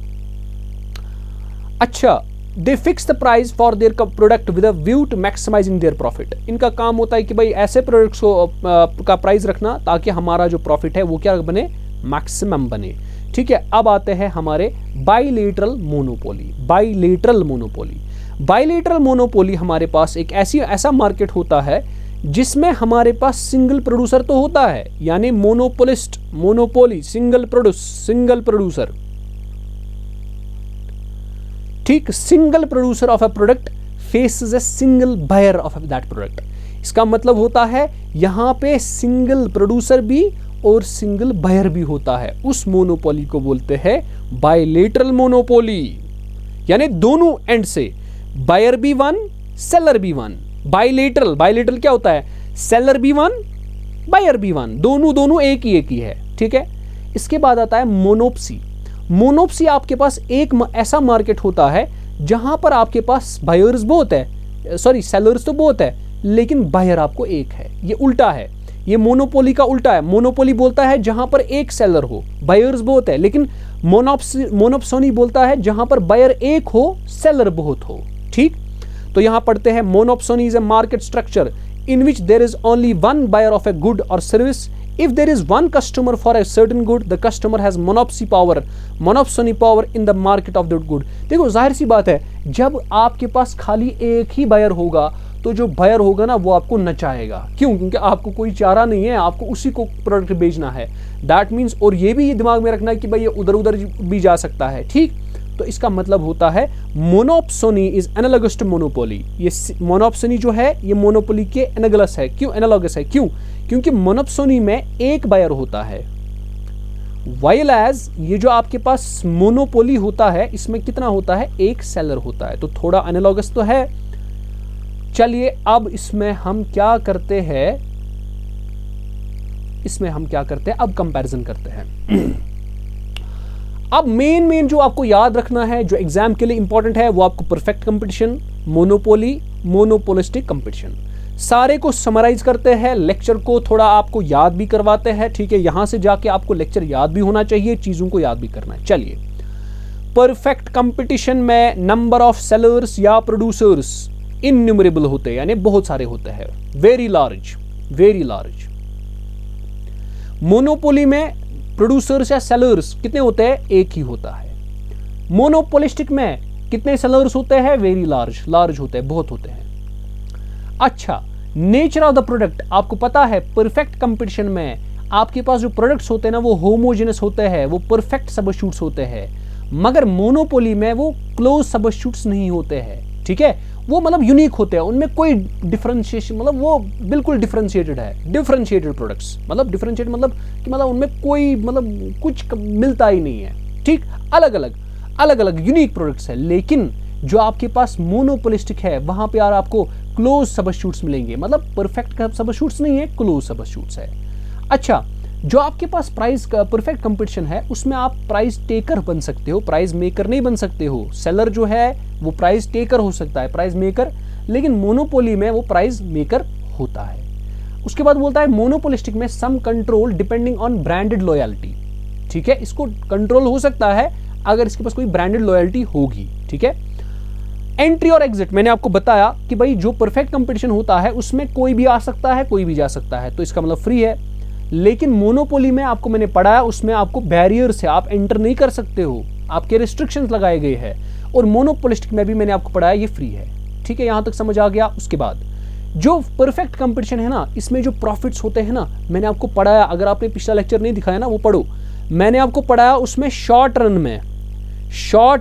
अच्छा, they fix the price for their product with a view to maximising their profit. इनका काम होता है कि भाई ऐसे प्रोडक्ट्स को का प्राइस रखना ताकि हमारा जो प्रॉफिट है वो क्या बने, मैक्सिमम बने। ठीक है, अब आते हैं हमारे bilateral monopoly. Bilateral monopoly, bilateral monopoly हमारे पास एक ऐसा मार्केट होता है जिसमें हमारे पास सिंगल प्रोड्यूसर तो होता है, यानी मोनोपोलिस्ट, मोनोपोली, सिंगल प्रोड्यूसर, ठीक, single producer of a product faces a single buyer of that product. इसका मतलब होता है यहां पे सिंगल प्रोड्यूसर भी और सिंगल बायर भी होता है। उस मोनोपोली को बोलते हैं बाइलेटरल मोनोपोली, यानी दोनों एंड से बायर भी वन, सेलर भी वन। बाइलेटरल क्या होता है, सेलर भी वन, बायर भी वन, दोनों एक ही है। ठीक है, इसके बाद आता है मोनोप्सी। मोनोप्सी आपके पास एक ऐसा मार्केट होता है जहां पर आपके पास बायर्स बहुत है, सॉरी सेलर्स तो बहुत है, लेकिन बायर आपको एक है। ये उल्टा है, ये मोनोपोली का उल्टा है। मोनोपोली बोलता है जहां पर एक सेलर हो, बायर्स बहुत है, लेकिन मोनोप्सोनी बोलता है जहां पर बायर एक हो, सेलर बहुत हो। ठीक, तो यहां पढ़ते हैं monopsony is a market structure in which there is only one buyer of a good or service. If there is one customer for a certain good, the customer has monopsony power in the market of that good. देखो जाहिर सी बात है, जब आपके पास खाली एक ही buyer होगा तो जो बायर होगा ना वो आपको नचाएगा। क्यों? क्योंकि आपको कोई चारा नहीं है, आपको उसी को प्रोडक्ट बेचना है। दैट मीन्स, और ये भी दिमाग में रखना है कि भाई ये उधर उधर भी जा सकता है। ठीक, तो इसका मतलब होता है मोनोप्सोनी इज एनालॉगस टू मोनोपोली। ये मोनोप्सोनी जो है ये मोनोपोली के एनालॉगस है। क्यों एनालॉगस है? क्यों? क्योंकि मोनोप्सोनी में एक बायर होता है, वाइल एज ये जो आपके पास मोनोपोली होता है इसमें कितना होता है, एक सेलर होता है। तो थोड़ा एनालॉगस तो है। चलिए अब इसमें हम क्या करते हैं, अब कंपैरिजन करते हैं। अब मेन जो आपको याद रखना है, जो एग्जाम के लिए इंपॉर्टेंट है, वो आपको perfect competition, monopoly, monopolistic competition, सारे को समराइज करते हैं। लेक्चर को थोड़ा आपको याद भी करवाते हैं। ठीक है, यहां से जाके आपको लेक्चर याद भी होना चाहिए, चीजों को याद भी करना है। चलिए, परफेक्ट कंपटीशन में नंबर ऑफ सेलर्स या प्रोड्यूसर्स इनन्यूमरेबल होते हैं, यानी बहुत सारे होते हैं, वेरी लार्ज। मोनोपोली में प्रोड्यूसर्स या सेलर्स कितने होते हैं, एक ही होता है। मोनोपोलिस्टिक में कितने सेलर्स होते हैं, वेरी लार्ज होते हैं, बहुत होते हैं। अच्छा, नेचर ऑफ द प्रोडक्ट आपको पता है, परफेक्ट कंपटीशन में आपके पास जो प्रोडक्ट्स होते हैं ना वो होमोजेनस होते हैं, वो परफेक्ट सबस्टिट्यूट्स होते हैं। मगर मोनोपोली में वो क्लोज सबस्टिट्यूट्स नहीं होते हैं। ठीक है, वो मतलब यूनिक होते हैं, उनमें कोई डिफरेंशिएशन, मतलब वो बिल्कुल डिफरेंशिएटेड है। डिफरेंशिएटेड प्रोडक्ट्स मतलब डिफरेंशिएट मतलब कि मतलब उनमें कोई मतलब कुछ मिलता ही नहीं है। ठीक, अलग अलग। अलग अलग यूनिक प्रोडक्ट्स है, लेकिन जो आपके पास मोनोपोलिस्टिक है वहां पे यार आपको क्लोज सबस्टिट्यूट्स मिलेंगे, मतलब परफेक्ट सबस्टिट्यूट्स नहीं है, क्लोज सबस्टिट्यूट्स है। अच्छा, जो आपके पास प्राइस परफेक्ट कंपटीशन है उसमें आप प्राइस टेकर बन सकते हो, प्राइस मेकर नहीं बन सकते हो। सेलर जो है वो प्राइस टेकर हो सकता है, प्राइस मेकर, लेकिन मोनोपोली में वो प्राइस मेकर होता है। उसके बाद बोलता है मोनोपोलिस्टिक में some control depending on branded loyalty. ठीक है, इसको कंट्रोल हो सकता है अगर इसके पास कोई ब्रांडेड लॉयल्टी होगी। ठीक है, एंट्री और एग्जिट मैंने आपको बताया कि भाई जो परफेक्ट कंपटीशन होता है उसमें कोई भी आ सकता है, कोई भी जा सकता है, तो इसका मतलब फ्री है। लेकिन मोनोपोली में आपको मैंने पढ़ाया उसमें आपको बैरियर्स है, आप एंटर नहीं कर सकते हो, आपके रिस्ट्रिक्शंस लगाए गए हैं। और मोनोपोलिस्टिक में भी मैंने आपको पढ़ाया ये फ्री है। ठीक है, यहां तक समझ आ गया। उसके बाद जो परफेक्ट कंपटीशन है ना, इसमें जो प्रॉफिट्स होते हैं ना, मैंने आपको पढ़ाया, अगर आपने पिछला लेक्चर नहीं दिखाया ना वो पढ़ो, मैंने आपको पढ़ाया उसमें शॉर्ट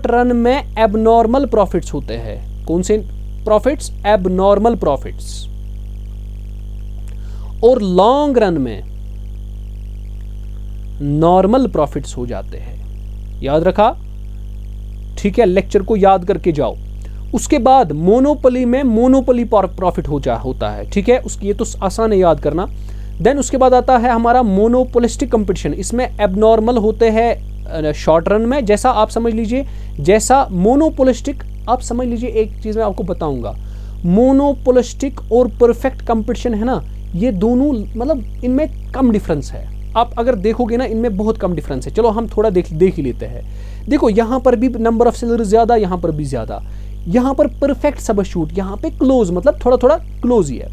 रन में एबनॉर्मल प्रॉफिट्स होते हैं। कौन से प्रॉफिट्स? Abnormal profits. और लॉन्ग रन में नॉर्मल प्रॉफिट्स हो जाते हैं। याद रखा? ठीक है, लेक्चर को याद करके जाओ। उसके बाद मोनोपोली में मोनोपोली प्रॉफिट होता है। ठीक है, उसकी ये तो आसान है याद करना। देन उसके बाद आता है हमारा मोनोपोलिस्टिक कंपटीशन। इसमें एबनॉर्मल होते हैं शॉर्ट रन में, जैसा आप समझ लीजिए, जैसा मोनोपोलिस्टिक आप समझ लीजिए। एक चीज मैं आपको बताऊंगा, मोनोपोलिस्टिक और परफेक्ट कंपटीशन है ना, ये दोनों मतलब इनमें कम डिफरेंस है। आप अगर देखोगे ना इनमें बहुत कम डिफरेंस है। चलो हम थोड़ा देख ही लेते हैं। देखो यहां पर भी नंबर ऑफ सेलर ज्यादा, यहां पर भी ज्यादा। यहां पर परफेक्ट सबस्टिट्यूट, यहां पे क्लोज, मतलब थोड़ा थोड़ा क्लोज ही है।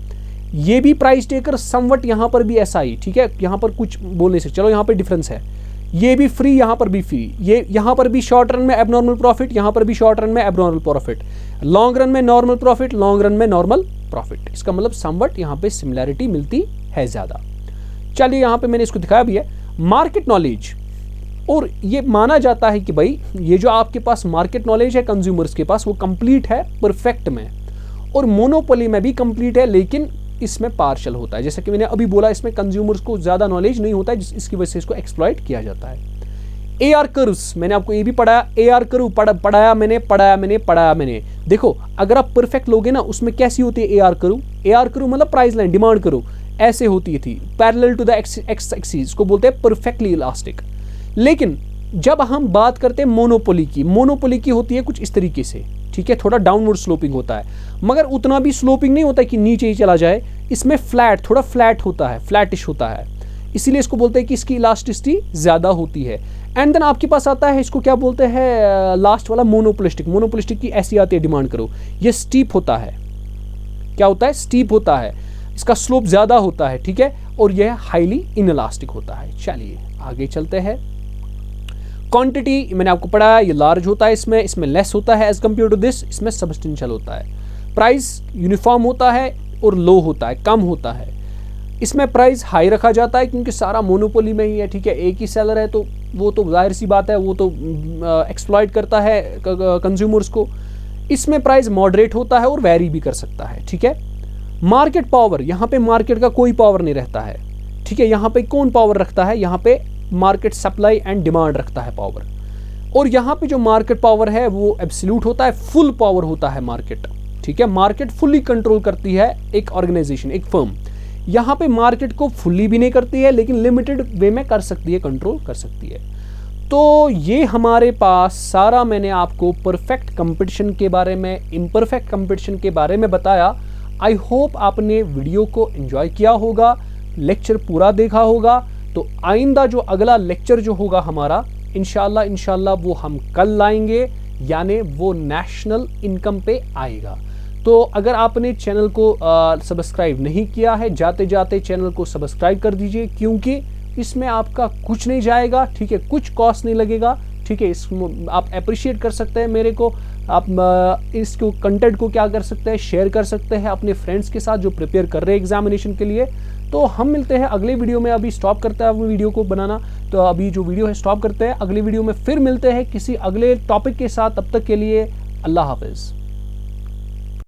ये भी प्राइस टेकर समवट, यहां पर भी ऐसा ही। ठीक है, यहां पर कुछ बोलने से, चलो यहां पे डिफरेंस है। ये भी फ्री, यहां पर भी फ्री। ये यहां पर भी शॉर्ट रन में एबनॉर्मल प्रॉफिट, यहां पर भी शॉर्ट रन में एबनॉर्मल प्रॉफिट, लॉन्ग रन में नॉर्मल प्रॉफिट, लॉन्ग रन में नॉर्मल प्रॉफिट। इसका मतलब समवट यहां पे सिमिलैरिटी मिलती है ज्यादा। चलिए यहां पे मैंने इसको दिखाया भी है। मार्केट नॉलेज, और ये माना जाता है कि भाई ये जो आपके पास मार्केट नॉलेज है कंज्यूमर्स के पास, वो कंप्लीट है परफेक्ट में, और मोनोपोली में भी कंप्लीट है, लेकिन इसमें पार्शल होता है। जैसे कि मैंने अभी बोला, इसमें कंज्यूमर्स को ज्यादा नॉलेज नहीं होता है, इसकी वजह से इसको एक्सप्लॉइट किया जाता है। AR कर्व्स मैंने आपको ये भी पढ़ाया। AR कर्व पढ़ाया मैंने। देखो अगर आप परफेक्ट लोगे ना, उसमें कैसी होती है AR कर्व? AR कर्व मतलब प्राइस लाइन, डिमांड कर्व, ऐसे होती थी, parallel to the X axis को बोलते हैं परफेक्टली इलास्टिक। लेकिन जब हम बात करते हैं मोनोपोली की होती है कुछ इस तरीके से। ठीक है, थोड़ा डाउनवर्ड स्लोपिंग होता है, मगर उतना भी स्लोपिंग नहीं होता है कि नीचे ही चला जाए। इसमें थोड़ा फ्लैट होता है, फ्लैटिश होता है, इसीलिए इसको बोलते हैं कि इसकी इलास्टिसिटी ज्यादा होती है। एंड देन आपके पास आता है, इसको क्या बोलते हैं लास्ट वाला, मोनोपोलिस्टिक की ऐसी आती है डिमांड करो। ये स्टीप होता है, क्या होता है? स्टीप होता है, इसका स्लोप ज्यादा होता है। ठीक है, और यह हाईली इनइलास्टिक होता है। चलिए आगे चलते हैं। क्वांटिटी मैंने आपको पढ़ाया, ये लार्ज होता है, इसमें लेस होता है एज कंपेयर टू दिस, इसमें सब्सटेंशियल होता है। प्राइस यूनिफॉर्म होता है और लो होता है, कम होता है। इसमें प्राइस हाई रखा जाता है क्योंकि सारा मोनोपोली में ही है। ठीक है, एक ही सेलर है तो वो तो जाहिर सी बात है, वो तो एक्सप्लॉइट करता है कंज्यूमर्स को। इसमें प्राइस मॉडरेट होता है और वेरी भी कर सकता है। ठीक है, मार्केट पावर, यहाँ पे मार्केट का कोई पावर नहीं रहता है। ठीक है, यहाँ पे कौन पावर रखता है? यहाँ पे मार्केट सप्लाई एंड डिमांड रखता है पावर। और यहाँ पे जो मार्केट पावर है वो एब्सोल्यूट होता है, फुल पावर होता है मार्केट। ठीक है, मार्केट फुल्ली कंट्रोल करती है एक ऑर्गेनाइजेशन, एक फर्म। यहाँ पे मार्केट को फुल्ली भी नहीं करती है, लेकिन लिमिटेड वे में कर सकती है, कंट्रोल कर सकती है। तो ये हमारे पास सारा मैंने आपको परफेक्ट कंपटीशन के बारे में, इम्परफेक्ट कंपटीशन के बारे में बताया। आई होप आपने वीडियो को एंजॉय किया होगा, लेक्चर पूरा देखा होगा। तो आइंदा जो अगला लेक्चर जो होगा हमारा, इंशाल्लाह वो हम कल लाएंगे, यानी वो नेशनल इनकम पे आएगा। तो अगर आपने चैनल को सब्सक्राइब नहीं किया है, जाते जाते चैनल को सब्सक्राइब कर दीजिए, क्योंकि इसमें आपका कुछ नहीं जाएगा। ठीक है, कुछ कॉस्ट नहीं लगेगा। ठीक है, इसमें आप अप्रिशिएट कर सकते हैं मेरे को, आप इसको कंटेंट को क्या कर सकते हैं, शेयर कर सकते हैं अपने फ्रेंड्स के साथ जो प्रिपेयर कर रहे हैं एग्जामिनेशन के लिए। तो हम मिलते हैं अगले वीडियो में। अभी स्टॉप करते हैं वीडियो को बनाना, तो अभी जो वीडियो है स्टॉप करते हैं। अगले वीडियो में फिर मिलते हैं किसी अगले टॉपिक के साथ। तब तक के लिए अल्लाह हाफिज़।